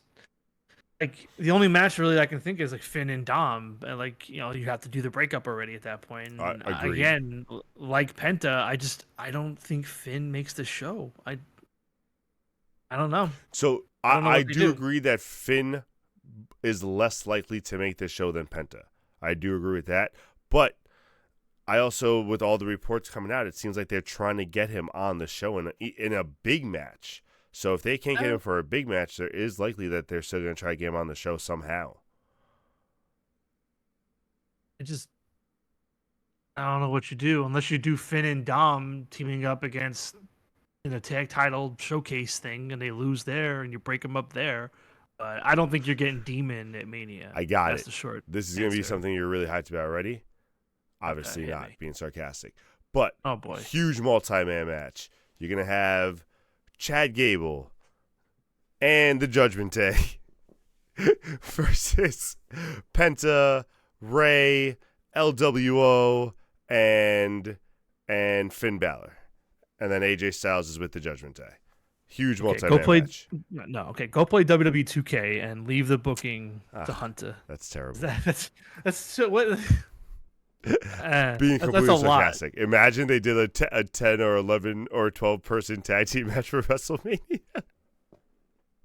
like the only match really I can think is like Finn and Dom, and like you have to do the breakup already at that point. And Agreed. again, like Penta, I don't think Finn makes the show. I don't know. So I don't know I what they do do. agree that Finn is less likely to make this show than Penta. I do agree with that. But I also, with all the reports coming out, it seems like they're trying to get him on the show in a big match. So if they can't get him for a big match, there is likely that they're still going to try to get him on the show somehow. It just I don't know what you do unless you do Finn and Dom teaming up against in a tag title showcase thing, and they lose there, and you break them up there. But I don't think you're getting Demon at Mania. I got That's it. the short This is going to be answer. something you're really hyped about already. Okay, Obviously hit not, me. being sarcastic. But Oh boy. huge multi-man match. You're going to have Chad Gable and the Judgment Day versus Penta, Ray, LWO, and Finn Balor. And then AJ Styles is with the Judgment Day. Huge Okay, go multi-man play. match. No, okay, go play WWE 2K and leave the booking to Hunter. That's terrible. That's so, what? Being That's completely a lot. sarcastic. Imagine they did a 10 or 11 or 12 person tag team match for WrestleMania.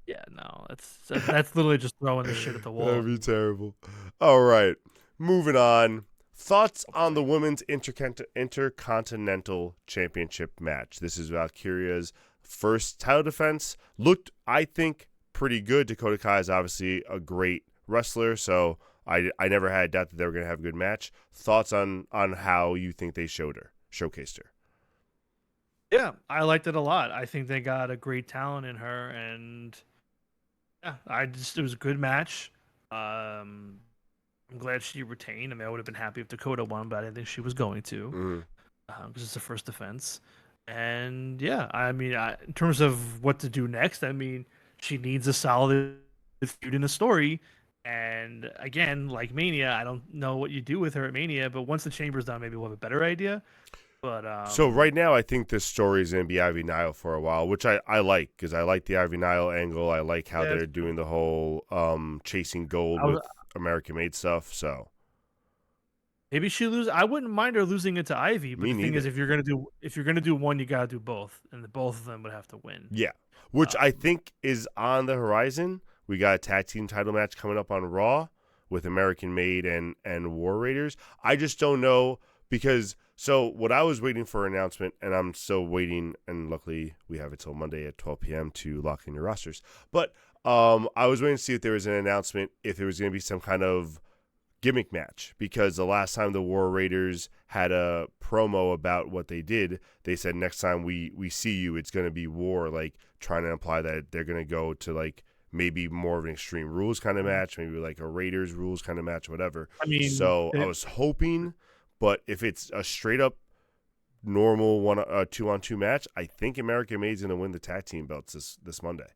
Yeah, no, that's literally just throwing the shit at the wall. That'd be terrible. All right, moving on. Thoughts on the women's intercontinental championship match. This is Valkyria's first title defense. Looked, I think, pretty good. Dakota Kai is obviously a great wrestler, so I never had a doubt that they were going to have a good match. Thoughts on how you think they showcased her? Yeah, I liked it a lot. I think they got a great talent in her, and yeah, it was a good match. I'm glad she retained. I mean, I would have been happy if Dakota won, but I didn't think she was going to Mm. because it's the first defense. And yeah, I mean, in terms of what to do next, I mean, she needs a solid feud in the story. And again, like Mania, I don't know what you do with her at Mania, but once the chamber's done, maybe we'll have a better idea. But So right now, I think this story is going to be Ivy Nile for a while, which I like because I like the Ivy Nile angle. I like how yeah, they're doing the whole chasing gold I was, with American made stuff. So maybe she lose. I wouldn't mind her losing it to Ivy, but me the thing is, neither. if you're gonna do one, you gotta do both, and both of them would have to win. Yeah, which I Um, think is on the horizon. We got a tag team title match coming up on Raw with American Made and War Raiders. I just don't know because so what I was waiting for an announcement, and I'm still waiting, and luckily we have it till Monday at 12 p.m. to lock in your rosters. But I was waiting to see if there was an announcement, if there was going to be some kind of gimmick match, because the last time the War Raiders had a promo about what they did, they said next time we see you, it's going to be war, like trying to imply that they're going to go to like maybe more of an Extreme Rules kind of match, maybe like a Raiders Rules kind of match, whatever. I mean, So I was hoping, but if it's a straight up normal 2-on-2 match, I think American Made's going to win the tag team belts this Monday.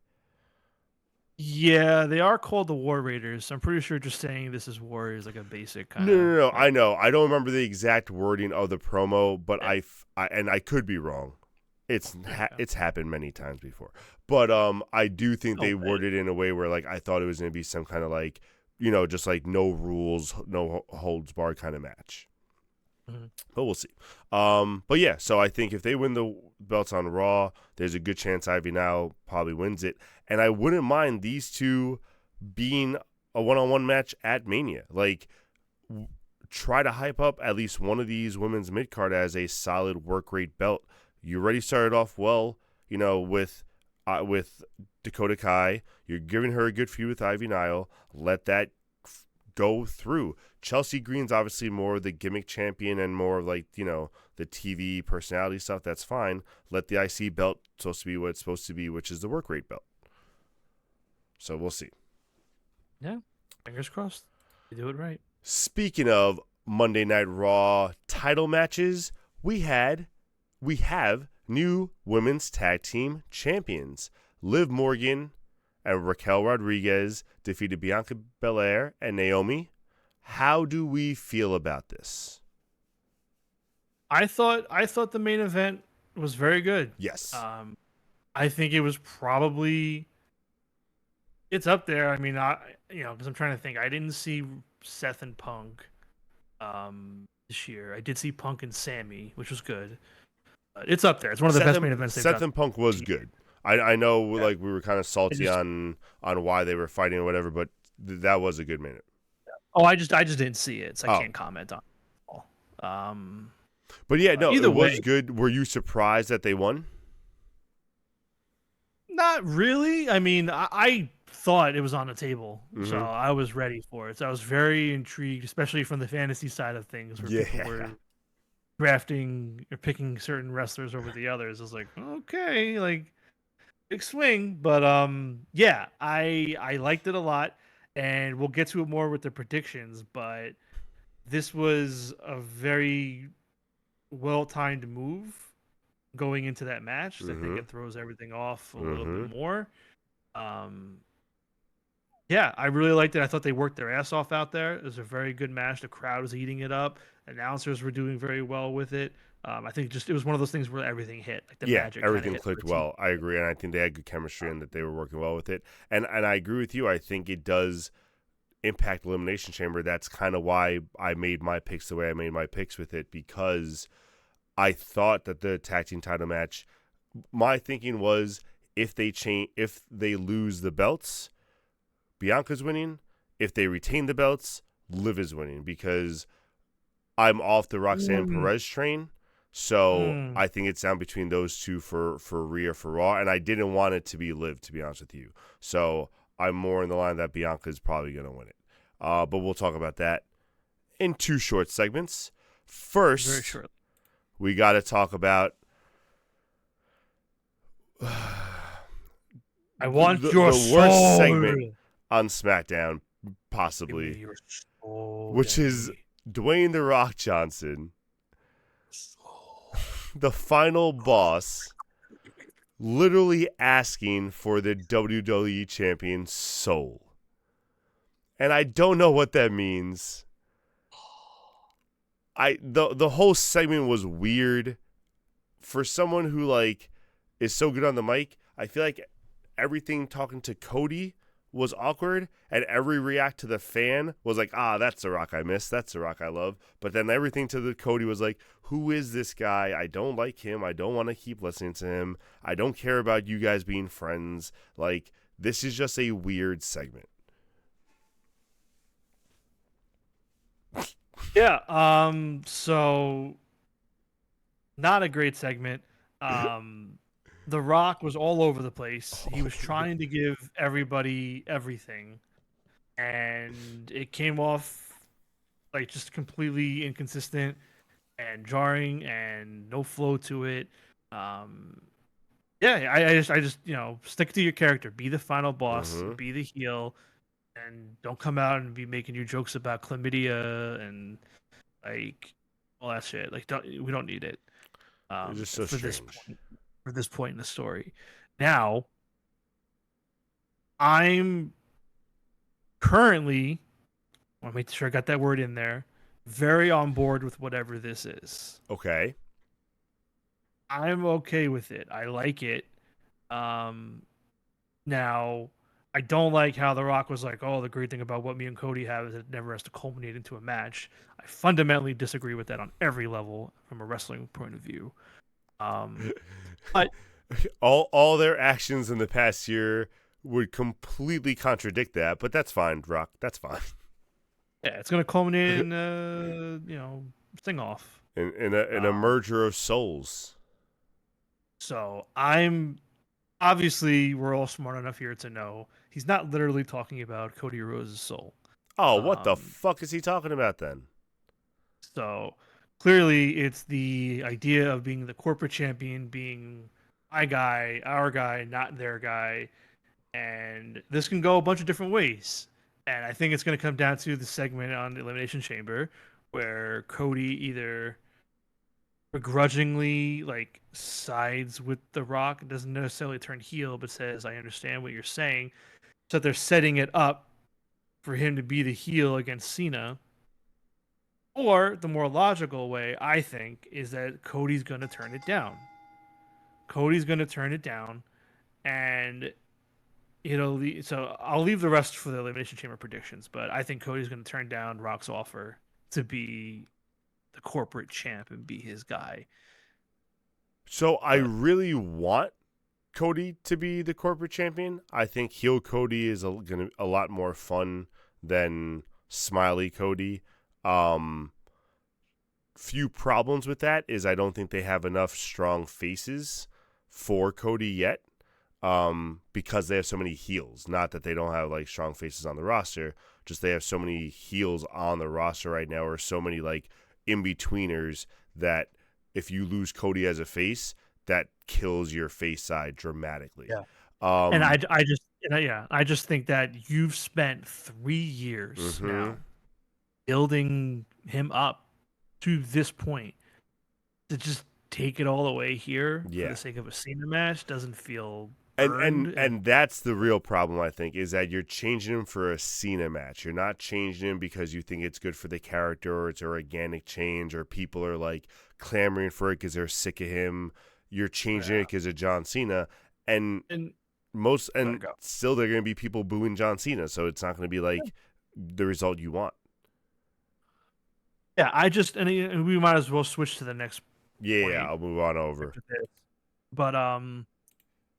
yeah, they are called the War Raiders. So I'm pretty sure just saying this is War is like a basic kind No, of. no, no. Like, I know. I don't remember the exact wording of the promo, but and I could be wrong. It's happened many times before, but I do think they worded it in a way where like I thought it was going to be some kind of like just like no rules, no holds barred kind of match. mm-hmm. But we'll see. But yeah, so I think if they win the belts on Raw, there's a good chance Ivy now probably wins it, and I wouldn't mind these two being a one-on-one match at Mania. Like, try to hype up at least one of these women's mid-card as a solid work rate belt. You already started off well, with Dakota Kai. You're giving her a good feud with Ivy Nile. Let that go through. Chelsea Green's obviously more the gimmick champion and more like, the TV personality stuff. That's fine. Let the IC belt supposed to be what it's supposed to be, which is the work rate belt. So we'll see. Yeah, fingers crossed. You do it right. Speaking of Monday Night Raw title matches, we have new women's tag team champions. Liv Morgan and Raquel Rodriguez defeated Bianca Belair and Naomi. How do we feel about this? I thought the main event was very good. Yes. I think it was probably it's up there. I mean, because I'm trying to think. I didn't see Seth and Punk this year. I did see Punk and Sammy, which was good. It's up there. It's one of the best main events they've Seth done. and Punk was good. I know Yeah. like we were kind of salty Just, on why they were fighting or whatever, but that was a good minute. I just didn't see it, so I Oh, can't comment on it. but yeah, no, Either it was way, good. Were you surprised that they won? not really. I mean, I thought it was on the table, so Mm-hmm. I was ready for it. So I was very intrigued, especially from the fantasy side of things, where people Yeah. were drafting or picking certain wrestlers over the others. I was like, okay, like big swing, but yeah, I liked it a lot, and we'll get to it more with the predictions. But this was a very well timed move going into that match. I think Mm-hmm. it throws everything off a little bit Mm-hmm. more. Um, yeah, I really liked it. I thought they worked their ass off out there. It was a very good match. The crowd was eating it up. Announcers were doing very well with it. I think just it was one of those things where everything hit, like the Yeah, magic kind of everything hit for clicked the team. well. I agree, and I think they had good chemistry and that they were working well with it. And I agree with you. I think it does impact Elimination Chamber. That's kind of why I made my picks the way I made my picks with it, because I thought that the tag team title match, my thinking was if they lose the belts, Bianca's winning. If they retain the belts, Liv is winning, because I'm off the Roxanne Mm, Perez train. So mm. I think it's down between those two for Rhea for Raw, and I didn't want it to be Liv, to be honest with you. So I'm more in the line that Bianca's probably going to win it. But we'll talk about that in two short segments. Very First, shortly. we got to talk about I want your the worst segment soul. on SmackDown, Give me possibly, your soul, which is Daddy. Dwayne The Rock Johnson, Soul. the final boss, literally asking for the WWE Champion's soul. And I don't know what that means. The whole segment was weird. For someone who like is so good on the mic, I feel like everything talking to Cody was awkward, and every react to the fan was like, that's the Rock I miss, that's the Rock I love. But then everything to the Cody was like, who is this guy? I don't like him. I don't want to keep listening to him. I don't care about you guys being friends. Like, this is just a weird segment. Yeah. So not a great segment. Um, The Rock was all over the place. He was trying to give everybody everything, and it came off like just completely inconsistent and jarring and no flow to it. Um, yeah, I just stick to your character, be the final boss, Mm-hmm. be the heel, and don't come out and be making your jokes about chlamydia and like all that shit. Like, we don't need it It's just so for this strange. point. For this point in the story. Now, I'm currently, I want to make sure I got that word in there, very on board with whatever this is. Okay. I'm okay with it. I like it. Um, Now, I don't like how The Rock was like, "Oh, the great thing about what me and Cody have is it never has to culminate into a match." I fundamentally disagree with that on every level from a wrestling point of view. But all their actions in the past year would completely contradict that, but that's fine, Rock. That's fine. yeah, it's gonna culminate in sing off. In a Um, merger of souls. so I'm obviously we're all smart enough here to know he's not literally talking about Cody Rhodes' soul. Oh, what the Um, fuck is he talking about then? so clearly it's the idea of being the corporate champion, being my guy, our guy, not their guy, and this can go a bunch of different ways. And I think it's going to come down to the segment on the Elimination Chamber where Cody either begrudgingly like sides with the Rock, doesn't necessarily turn heel, but says, "I understand what you're saying." So they're setting it up for him to be the heel against Cena. Or the more logical way, I think, is that Cody's going to turn it down. Cody's going to turn it down, and So I'll leave the rest for the Elimination Chamber predictions, but I think Cody's going to turn down Rock's offer to be the corporate champ and be his guy. So I But really want Cody to be the corporate champion. I think heel Cody is gonna a lot more fun than Smiley Cody. Few problems with that is I don't think they have enough strong faces for Cody yet. Because they have so many heels. Not that they don't have like strong faces on the roster, just they have so many heels on the roster right now, or so many like in betweeners that if you lose Cody as a face, that kills your face side dramatically. yeah, and Um, I just think that you've spent 3 years mhm. now building him up to this point to just take it all away here for Yeah. the sake of a Cena match doesn't feel And earned. and And and that's the real problem, I think, is that you're changing him for a Cena match. You're not changing him because you think it's good for the character or it's an organic change or people are like clamoring for it because they're sick of him. You're changing it yeah, because of John Cena, and and most let it and go. still they're going to be people booing John Cena, so it's not going to be like the result you want. Yeah, and we might as well switch to the next Yeah, point I'll move on over. after this. But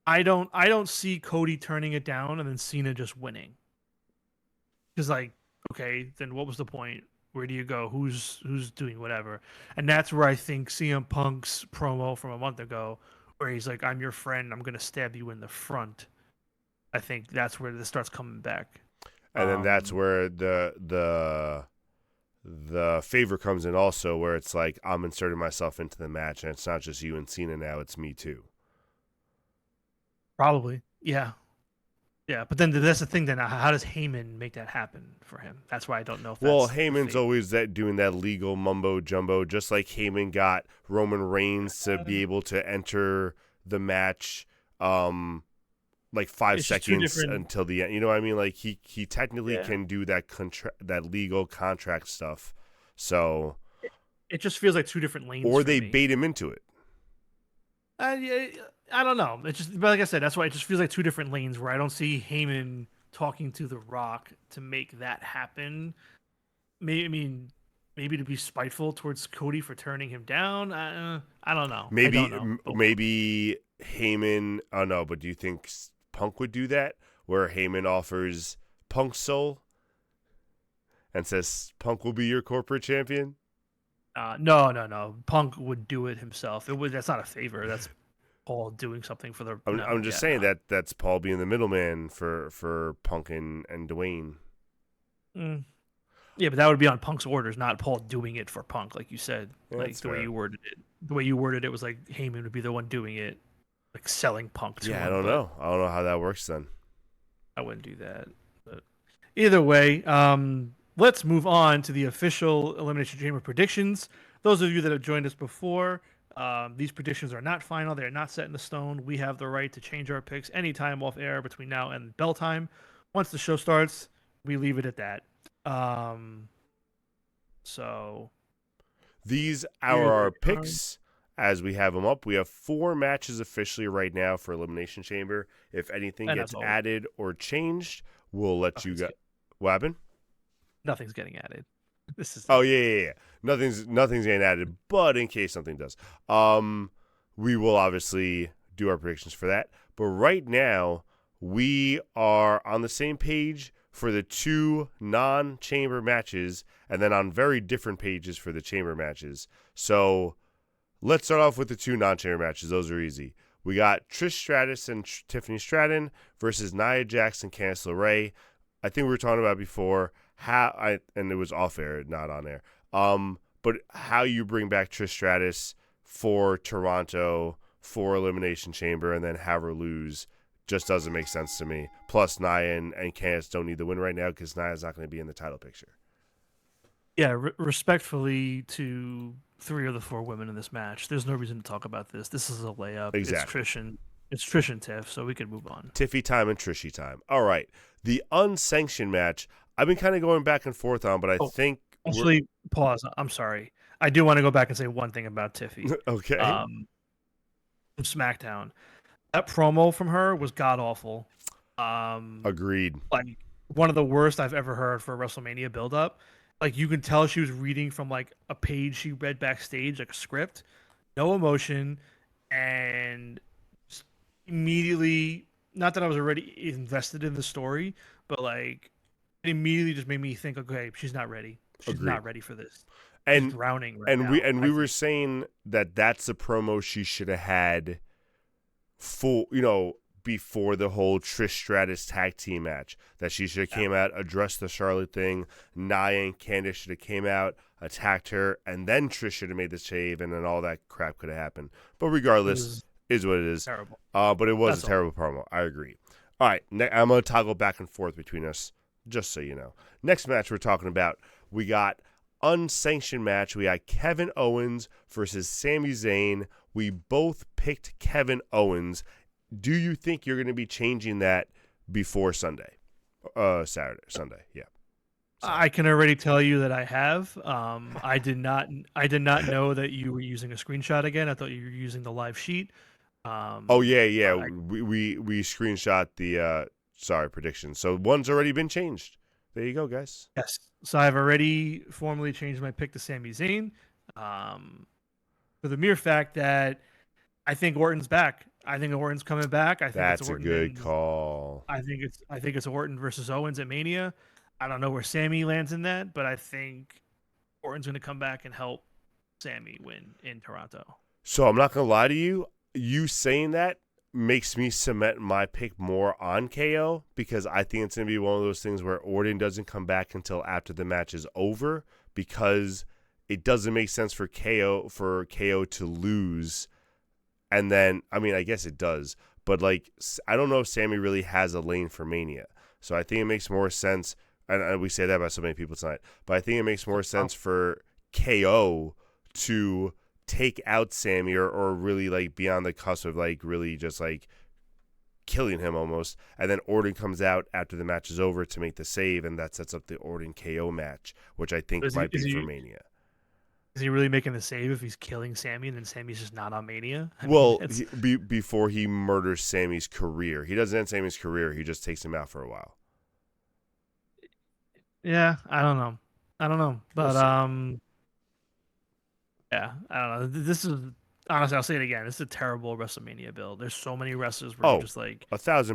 I don't see Cody turning it down and then Cena just winning. Because like, okay, then what was the point? Where do you go? Who's doing whatever? And that's where I think CM Punk's promo from a month ago, where he's like, "I'm your friend. I'm gonna stab you in the front." I think that's where this starts coming back. And then that's Um, where the favor comes in also, where it's like I'm inserting myself into the match, and it's not just you and Cena now; it's me too. Probably, yeah, yeah. But then that's the thing. Then how does Heyman make that happen for him? That's why I don't know if Well, that's the Heyman's fate. always doing that legal mumbo jumbo, just like Heyman got Roman Reigns to be able to enter the match, like five It's just two seconds different. until the end. You know what I mean? Like he technically Yeah, can do that legal contract stuff. So, it just feels like two different lanes or for they me. bait him into it. Yeah, I don't know. It just, but like I said, that's why it just feels like two different lanes where I don't see Heyman talking to The Rock to make that happen. Maybe, I mean, maybe to be spiteful towards Cody for turning him down. I don't know. I don't know. But Maybe Heyman. Oh no, but do you think Punk would do that? Where Heyman offers Punk's soul and says Punk will be your corporate champion? no, no, no. Punk would do it himself. It would. That's not a favor. That's Paul doing something for the. I'm No, just yeah, saying no. that's Paul being the middleman for Punk and Dwayne. Mm. Yeah, but that would be on Punk's orders, not Paul doing it for Punk, like you said. Yeah, Like that's the way fair. you worded it. The way you worded it was like Heyman would be the one doing it, like selling Punk to Yeah, I him, don't but know. I don't know how that works then. I wouldn't do that. But either way, let's move on to the official Elimination Chamber predictions. Those of you that have joined us before, these predictions are not final. They are not set in the stone. We have the right to change our picks anytime off air between now and bell time. Once the show starts, we leave it at that. Um, so These are here our they are. picks as we have them up. We have 4 matches officially right now for Elimination Chamber. If anything And as gets always, added or changed, we'll let you nothing's go. get, What happened? nothing's getting added. This is Oh it. yeah. Nothing's getting added, but in case something does, we will obviously do our predictions for that. But right now, we are on the same page for the 2 non-chamber matches, and then on very different pages for the chamber matches. So let's start off with the 2 non-chamber matches. Those are easy. We got Trish Stratus and Tiffany Stratton versus Nia Jax and Candice LeRae. I think we were talking about before and it was off air, not on air. But how you bring back Trish Stratus for Toronto for Elimination Chamber and then have her lose just doesn't make sense to me. Plus, Nia and Candice don't need the win right now because Nia's not going to be in the title picture. Yeah, respectfully to 3 of the 4 women in this match, there's no reason to talk about this. This is a layup. Exactly. It's Trish and Tiff, so we can move on. Tiffy time and Trishy time. All right. The unsanctioned match, I've been kind of going back and forth on, but I Oh, think we're actually, pause. I'm sorry. I do want to go back and say one thing about Tiffy. okay. From SmackDown. That promo from her was god awful. Agreed. Like one of the worst I've ever heard for a WrestleMania build-up. Like you can tell she was reading from like a page she read backstage, like a script, no emotion, and just immediately. Not that I was already invested in the story, but like it immediately just made me think, okay, she's not ready. She's Agreed. not ready for this. She's And drowning right and we now. and I we were think. saying that that's the promo she should have had full, before the whole Trish Stratus tag team match. That she should have Yeah. came out, addressed the Charlotte thing. Nia and Candice should have came out, attacked her, and then Trish should have made the save, and then all that crap could have happened. But It regardless, was is what it is. terrible. But it was That's a all. terrible promo. I agree. All right, I'm going to toggle back and forth between us, just so you know. Next match we're talking about, we got unsanctioned match. We got Kevin Owens versus Sami Zayn. We both picked Kevin Owens. Do you think you're going to be changing that before Sunday? Sunday, yeah. I can already tell you that I have. I did not. I did not know that you were using a screenshot again. I thought you were using the live sheet. Oh yeah. But We screenshot the prediction. So one's already been changed. There you go, guys. yes. So I've already formally changed my pick to Sami Zayn, for the mere fact that I think Orton's back. I think Orton's coming back. I think That's it's a Orton. good call. I think it's Orton versus Owens at Mania. I don't know where Sammy lands in that, but I think Orton's going to come back and help Sammy win in Toronto. So I'm not gonna lie to you. You saying that makes me cement my pick more on KO, because I think it's gonna be one of those things where Orton doesn't come back until after the match is over, because it doesn't make sense for KO to lose. And then, I mean, I guess it does, but like, I don't know if Sammy really has a lane for Mania. So I think it makes more sense, and we say that about so many people tonight, but I think it makes more sense for KO to take out Sammy, or really like be on the cusp of like really just like killing him almost. And then Orton comes out after the match is over to make the save, and that sets up the Orton KO match, which I think might be for Mania. Is he really making the save if he's killing Sammy and then Sammy's just not on Mania? Well, before he murders Sammy's career. He doesn't end Sammy's career. He just takes him out for a while. Yeah, I don't know. But yeah, I don't know. This is honestly, I'll say it again. This is a terrible WrestleMania build. There's so many wrestlers where you're just like 1,000%.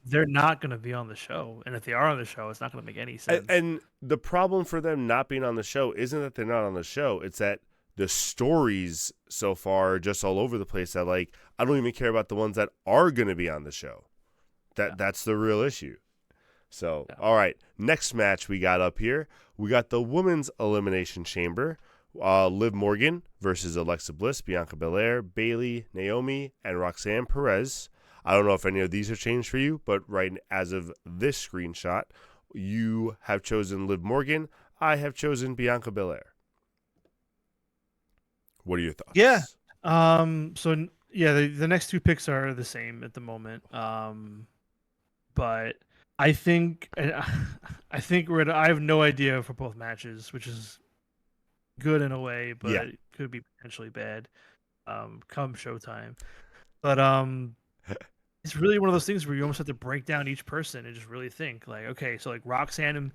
They're not gonna be on the show, and if they are on the show, it's not gonna make any sense. And the problem for them not being on the show isn't that they're not on the show. It's that the stories so far are just all over the place. That like, I don't even care about the ones that are gonna be on the show. That's the real issue. So, all right, next match we got up here. We got the Women's Elimination Chamber. Liv Morgan versus Alexa Bliss, Bianca Belair, Bayley, Naomi, and Roxanne Perez. I don't know if any of these have changed for you, but right as of this screenshot, you have chosen Liv Morgan. I have chosen Bianca Belair. What are your thoughts? Yeah. So yeah, the next two picks are the same at the moment. But I think I have no idea for both matches, which is good in a way, but it could be potentially bad come showtime. But it's really one of those things where you almost have to break down each person and just really think like, okay, so like Roxanne and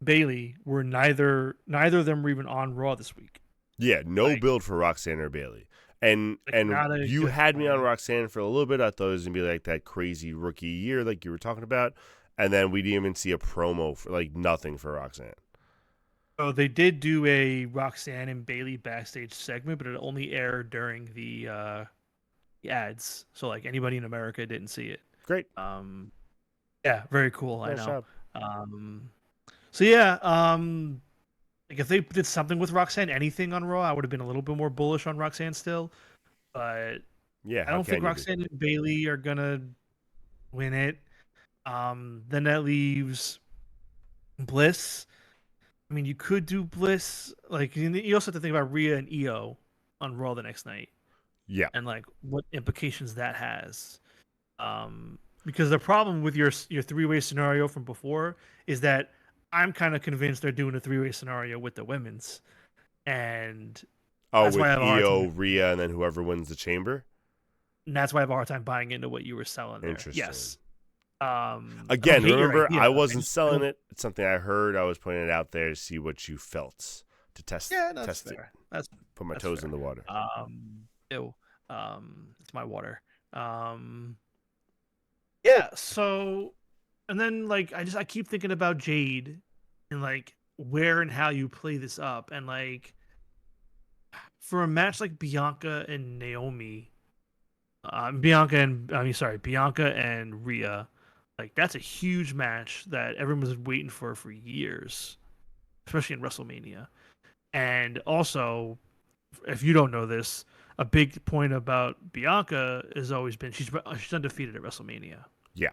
Bayley were neither of them were even on Raw this week. Yeah, no build for Roxanne or Bayley. And you had me on Roxanne for a little bit. I thought it was going to be like that crazy rookie year like you were talking about. And then we didn't even see a promo for like nothing for Roxanne. Oh, they did do a Roxanne and Bayley backstage segment, but it only aired during the ads. So like anybody in America didn't see it. Great. Yeah, very cool. Nice I know. Job. So yeah, like if they did something with Roxanne, anything on Raw, I would have been a little bit more bullish on Roxanne still. But yeah, I don't think Roxanne and Bayley are gonna win it. Then that leaves Bliss. I mean, you could do Bliss. Like you also have to think about Rhea and Io on Raw the next night. Yeah, and like what implications that has. Because the problem with your three-way scenario from before is that I'm kind of convinced they're doing a three-way scenario with the women's, and that's with Io, Rhea, and then whoever wins the chamber. And that's why I have a hard time buying into what you were selling there. Interesting. Yes. I don't Again, hate your remember, idea. I I wasn't just selling don't. it. It's something I heard. I was putting it out there to see what you felt, to Yeah, that's test it, fair. That's put my that's toes in fair. the water. Ew. It's my water. Yeah. So, and then like I keep thinking about Jade, and like where and how you play this up, and like for a match like Bianca and Naomi, Bianca and Rhea, like that's a huge match that everyone was waiting for years, especially in WrestleMania. And also, if you don't know this, a big point about Bianca has always been she's undefeated at WrestleMania. Yeah.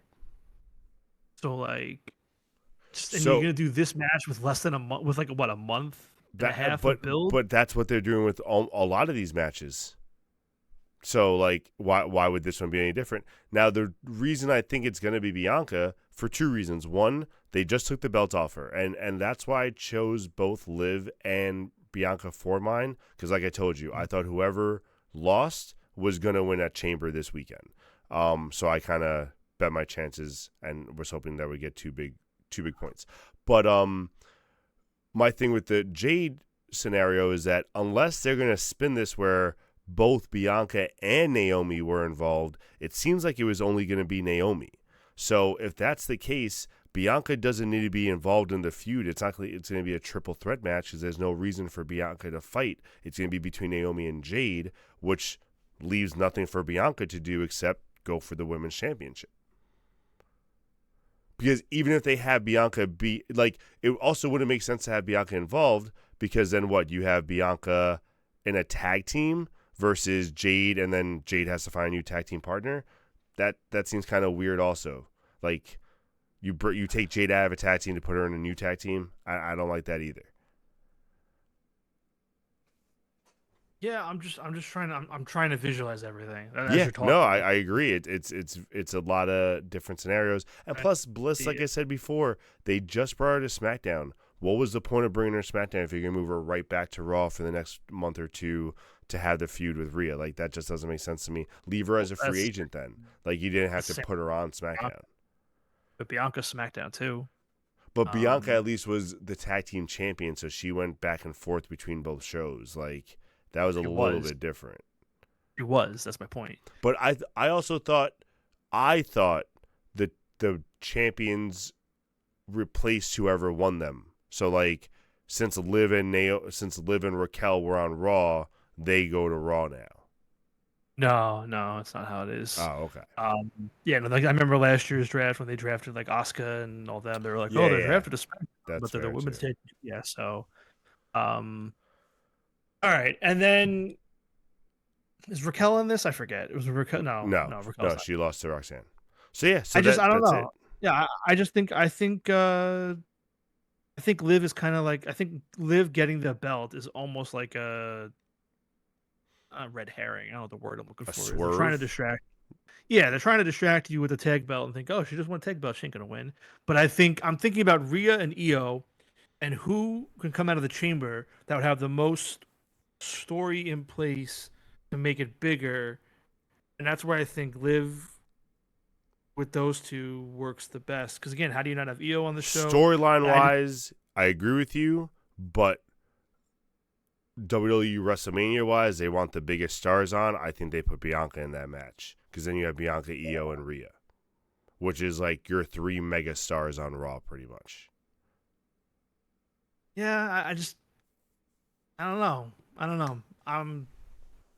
So like, and you're So gonna do this match with less than a month, with like what, a month and a that, half of build. but that's what they're doing with a lot of these matches. So like, why would this one be any different? Now, the reason I think it's going to be Bianca for two reasons. One, they just took the belt off her, and that's why I chose both Liv and Bianca for mine. Because like I told you, I thought whoever lost was going to win at Chamber this weekend. So I kind of bet my chances and was hoping that we get two big points. But my thing with the Jade scenario is that unless they're going to spin this where both Bianca and Naomi were involved, it seems like it was only going to be Naomi. So if that's the case, Bianca doesn't need to be involved in the feud. It's not. It's going to be a triple threat match because there's no reason for Bianca to fight. It's going to be between Naomi and Jade, which leaves nothing for Bianca to do except go for the women's championship. Because even if they have Bianca be like, it also wouldn't make sense to have Bianca involved because then what? You have Bianca in a tag team versus Jade, and then Jade has to find a new tag team partner. That seems kind of weird. Also, like you take Jade out of a tag team to put her in a new tag team. I don't like that either. Yeah, I'm trying to visualize everything as Yeah, you're no, talking. I agree. It's a lot of different scenarios, and I plus Bliss, see like it. I said before, they just brought her to SmackDown. What was the point of bringing her to SmackDown if you're gonna move her right back to Raw for the next month or two to have the feud with Rhea? Like that just doesn't make sense to me. Leave her as a free That's agent then. Like you didn't have the to same. put her on SmackDown. But Bianca SmackDown too. But Bianca Um, at least was the tag team champion, so she went back and forth between both shows. Like that was a it little was. bit different. It was. That's my point. But I also thought the champions replaced whoever won them. So like since Liv and Raquel were on Raw, they go to Raw now. No, it's not how it is. Oh, okay. Yeah, no, like I remember last year's draft when they drafted like Asuka and all them. They were like, oh, Yeah, they're yeah. drafted to SmackDown, That's but they're the fair women's too. tag. Yeah, so um, all right, and then is Raquel in this? I forget. It was Raquel. No, Raquel's No, not. she lost to Roxanne. So yeah, I don't that's it. know. Yeah, I just think I think Liv is kind of like, I think Liv getting the belt is almost like a red herring. I don't know what the word I'm looking A for is. They're trying to swerve. distract. Yeah, they're trying to distract you with the tag belt and think, oh, she just won a tag belt, she ain't gonna win. But I'm thinking about Rhea and Io, and who can come out of the chamber that would have the most story in place to make it bigger, and that's where I think Liv with those two works the best. Because again, how do you not have Io on the show? Storyline I just wise, I agree with you, but WWE WrestleMania wise, they want the biggest stars on. I think they put Bianca in that match because then you have Bianca, Io, and Rhea, which is like your three mega stars on Raw, pretty much. yeah, I don't know. I don't know.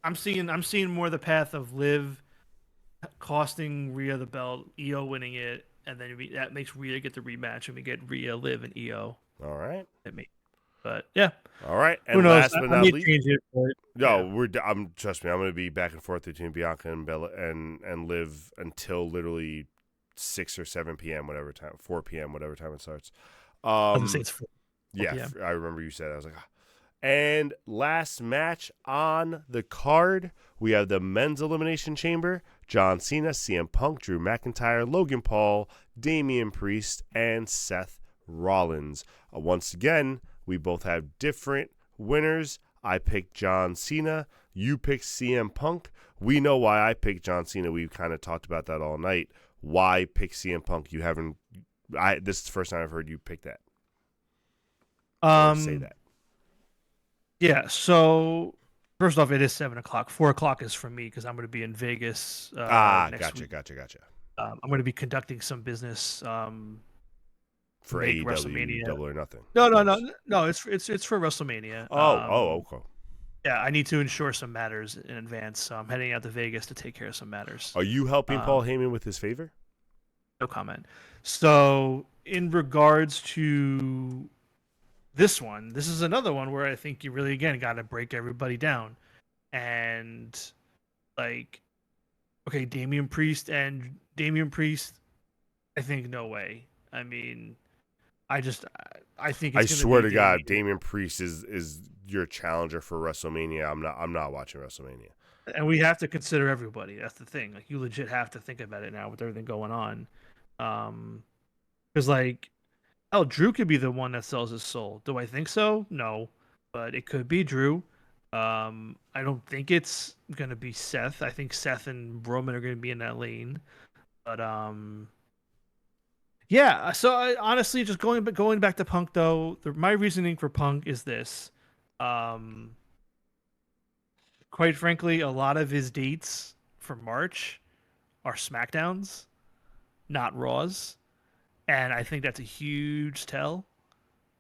I'm seeing more the path of Liv costing Rhea the belt, Io winning it, and then that makes Rhea get the rematch, and we get Rhea, Liv, and Io. All right. At me, but yeah, All right. who And knows? last but I not may least, change it, but no, yeah. trust me, I'm going to be back and forth between Bianca and Bella and Liv until literally 6 or 7 p.m., whatever time, 4 p.m., whatever time it starts. I was gonna say it's 4 Yeah, p.m. I remember you said, I was like, ah. And last match on the card, we have the men's elimination chamber: John Cena, CM Punk, Drew McIntyre, Logan Paul, Damian Priest, and Seth Rollins. Once again, we both have different winners. I picked John Cena. You picked CM Punk. We know why I picked John Cena. We've kind of talked about that all night. why pick CM Punk? You haven't. This is the first time I've heard you pick that. Or say that. Yeah. So first off, it is 7:00. 4:00 is for me because I'm going to be in Vegas next week. Gotcha. I'm going to be conducting some business For make AEW WrestleMania. Double or Nothing. No. It's for WrestleMania. Okay. Yeah, I need to ensure some matters in advance, so I'm heading out to Vegas to take care of some matters. Are you helping Paul Heyman with his favor? No comment. So, in regards to this one, this is another one where I think you really, again, got to break everybody down. And, like, okay, Damian Priest, I think no way. I mean, I think it's I swear to God, Damian Priest is your challenger for WrestleMania. I'm not watching WrestleMania. And we have to consider everybody. That's the thing. Like, you legit have to think about it now with everything going on. Because like, Drew could be the one that sells his soul. Do I think so? No, but it could be Drew. I don't think it's gonna be Seth. I think Seth and Roman are gonna be in that lane. But yeah. So honestly, just going back to Punk though, my reasoning for Punk is this. Quite frankly, a lot of his dates for March are SmackDowns, not Raws. And I think that's a huge tell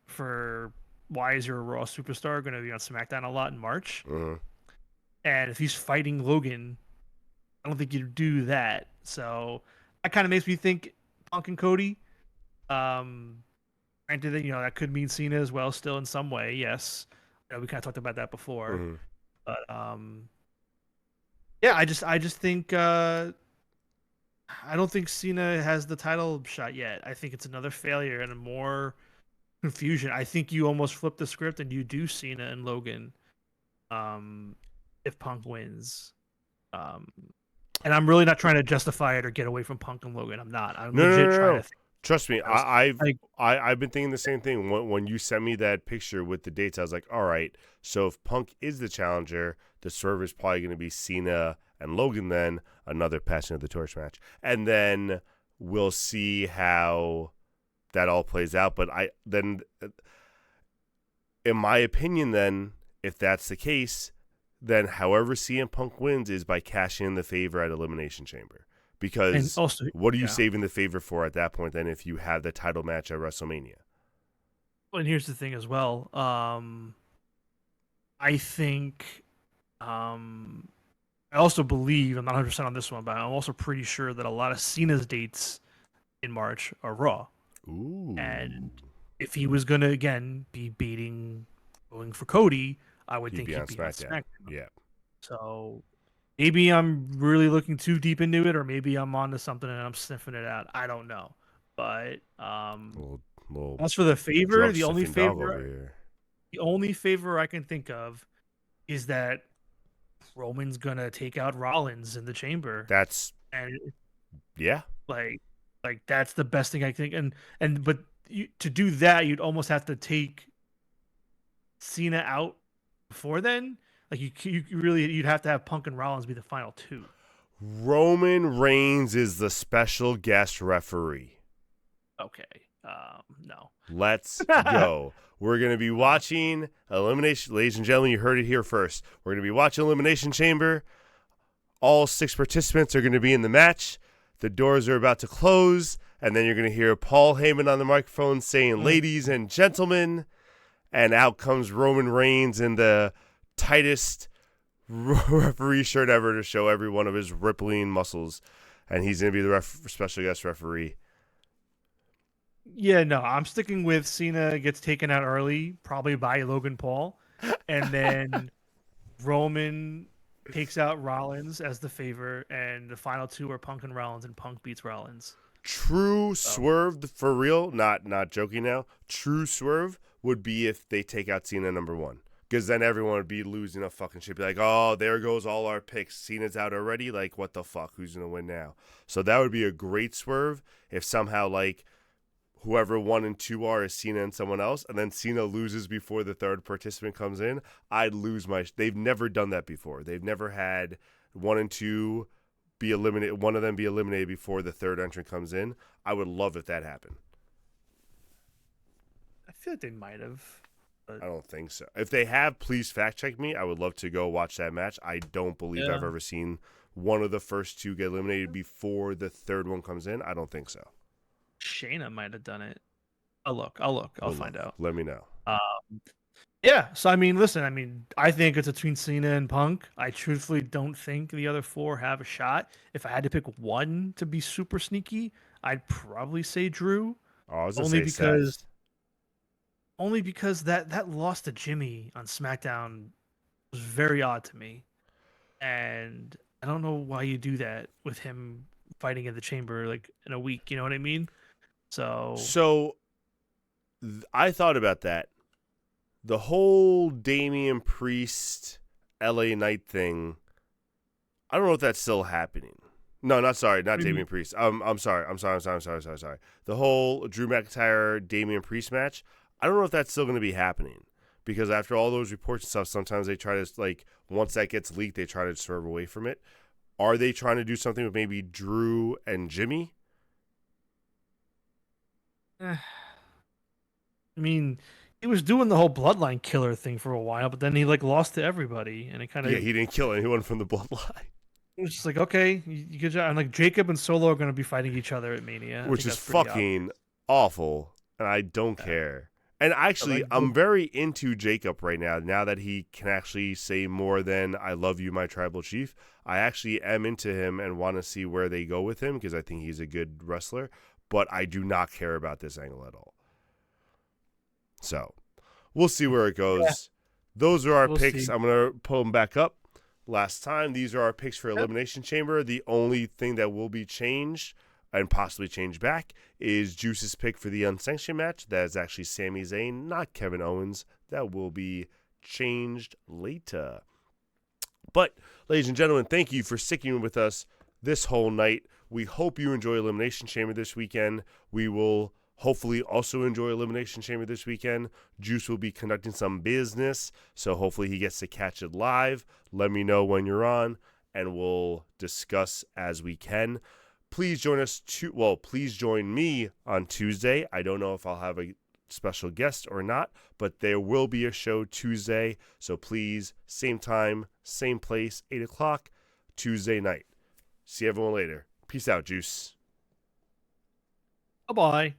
for why is your Raw superstar going to be on SmackDown a lot in March. Mm-hmm. And if he's fighting Logan, I don't think you do that. So that kind of makes me think Punk and Cody. Granted, that could mean Cena as well, still in some way. Yes, we kind of talked about that before. Mm-hmm. But yeah, I just think I don't think Cena has the title shot yet. I think it's another failure and more confusion. I think you almost flip the script and you do Cena and Logan if Punk wins. And I'm really not trying to justify it or get away from Punk and Logan. I'm not. I'm legit trying to. Trust me, I've been thinking the same thing. When you sent me that picture with the dates, I was like, all right, so if Punk is the challenger, the Swerve is probably going to be Cena and Logan, then another Passion of the Torch match. And then we'll see how that all plays out. But in my opinion, then, if that's the case, then however CM Punk wins is by cashing in the favor at Elimination Chamber. Because also, what are you saving the favor for at that point then if you have the title match at WrestleMania? Well, and here's the thing as well. I think I also believe, I'm not 100% on this one, but I'm also pretty sure that a lot of Cena's dates in March are Raw. Ooh. And if he was going to, again, be going for Cody, I would think he'd be on SmackDown. Yeah. So maybe I'm really looking too deep into it, or maybe I'm onto something and I'm sniffing it out. I don't know. But as for the favor, the only favor I can think of is that Roman's gonna take out Rollins in the Chamber. Like that's the best thing I think. But to do that, you'd almost have to take Cena out before then. Like you'd have to have Punk and Rollins be the final two. Roman Reigns is the special guest referee. Okay. No. Let's go. We're going to be watching Elimination. Ladies and gentlemen, you heard it here first. We're going to be watching Elimination Chamber. All 6 participants are going to be in the match. The doors are about to close. And then you're going to hear Paul Heyman on the microphone saying, ladies and gentlemen. And out comes Roman Reigns in the tightest referee shirt ever to show every one of his rippling muscles. And he's going to be the special guest referee. Yeah, no, I'm sticking with Cena gets taken out early, probably by Logan Paul. And then Roman takes out Rollins as the favor. And the final two are Punk and Rollins, and Punk beats Rollins. True swerve, for real, not joking now. True swerve would be if they take out Cena number 1. Because then everyone would be losing a fucking shit. Be like, oh, there goes all our picks. Cena's out already. Like, what the fuck? Who's going to win now? So that would be a great swerve if somehow, like, whoever 1 and 2 are is Cena and someone else, and then Cena loses before the third participant comes in. I'd lose my... They've never done that before. They've never had 1 and 2 be eliminated. One of them be eliminated before the third entrant comes in. I would love if that happened. I feel like they might have. But... I don't think so. If they have, please fact check me. I would love to go watch that match. I don't believe I've ever seen one of the first two get eliminated before the third one comes in. I don't think so. Shayna might have done it. I'll look. I'll find out. Let me know. Yeah. So I mean, listen. I think it's between Cena and Punk. I truthfully don't think the other four have a shot. If I had to pick one to be super sneaky, I'd probably say Drew. Oh, I was gonna say Seth. Only because that loss to Jimmy on SmackDown was very odd to me, and I don't know why you do that with him fighting in the Chamber like in a week. You know what I mean? So I thought about that. The whole Damian Priest LA Knight thing. I don't know if that's still happening. No, not Damian Priest. I'm sorry. The whole Drew McIntyre Damian Priest match. I don't know if that's still going to be happening because after all those reports and stuff, sometimes they try to once that gets leaked, they try to swerve away from it. Are they trying to do something with maybe Drew and Jimmy? He was doing the whole bloodline killer thing for a while, but then he lost to everybody, and it kind of he didn't kill anyone from the bloodline. It was just okay, you good job. And Jacob and Solo are going to be fighting each other at Mania, which is fucking awful, and I don't care. And actually, I'm very into Jacob right now. Now that he can actually say more than "I love you, my tribal chief," I actually am into him and want to see where they go with him because I think he's a good wrestler. But I do not care about this angle at all. So we'll see where it goes. Yeah. Those are our picks. See. I'm going to pull them back up. Last time, these are our picks for Elimination Chamber. The only thing that will be changed and possibly changed back is Juice's pick for the unsanctioned match. That is actually Sami Zayn, not Kevin Owens. That will be changed later. But, ladies and gentlemen, thank you for sticking with us this whole night. We hope you enjoy Elimination Chamber this weekend. We will hopefully also enjoy Elimination Chamber this weekend. Juice will be conducting some business, so hopefully he gets to catch it live. Let me know when you're on, and we'll discuss as we can. Please join us please join me on Tuesday. I don't know if I'll have a special guest or not, but there will be a show Tuesday. So please, same time, same place, 8 o'clock, Tuesday night. See everyone later. Peace out, Juice. Bye-bye.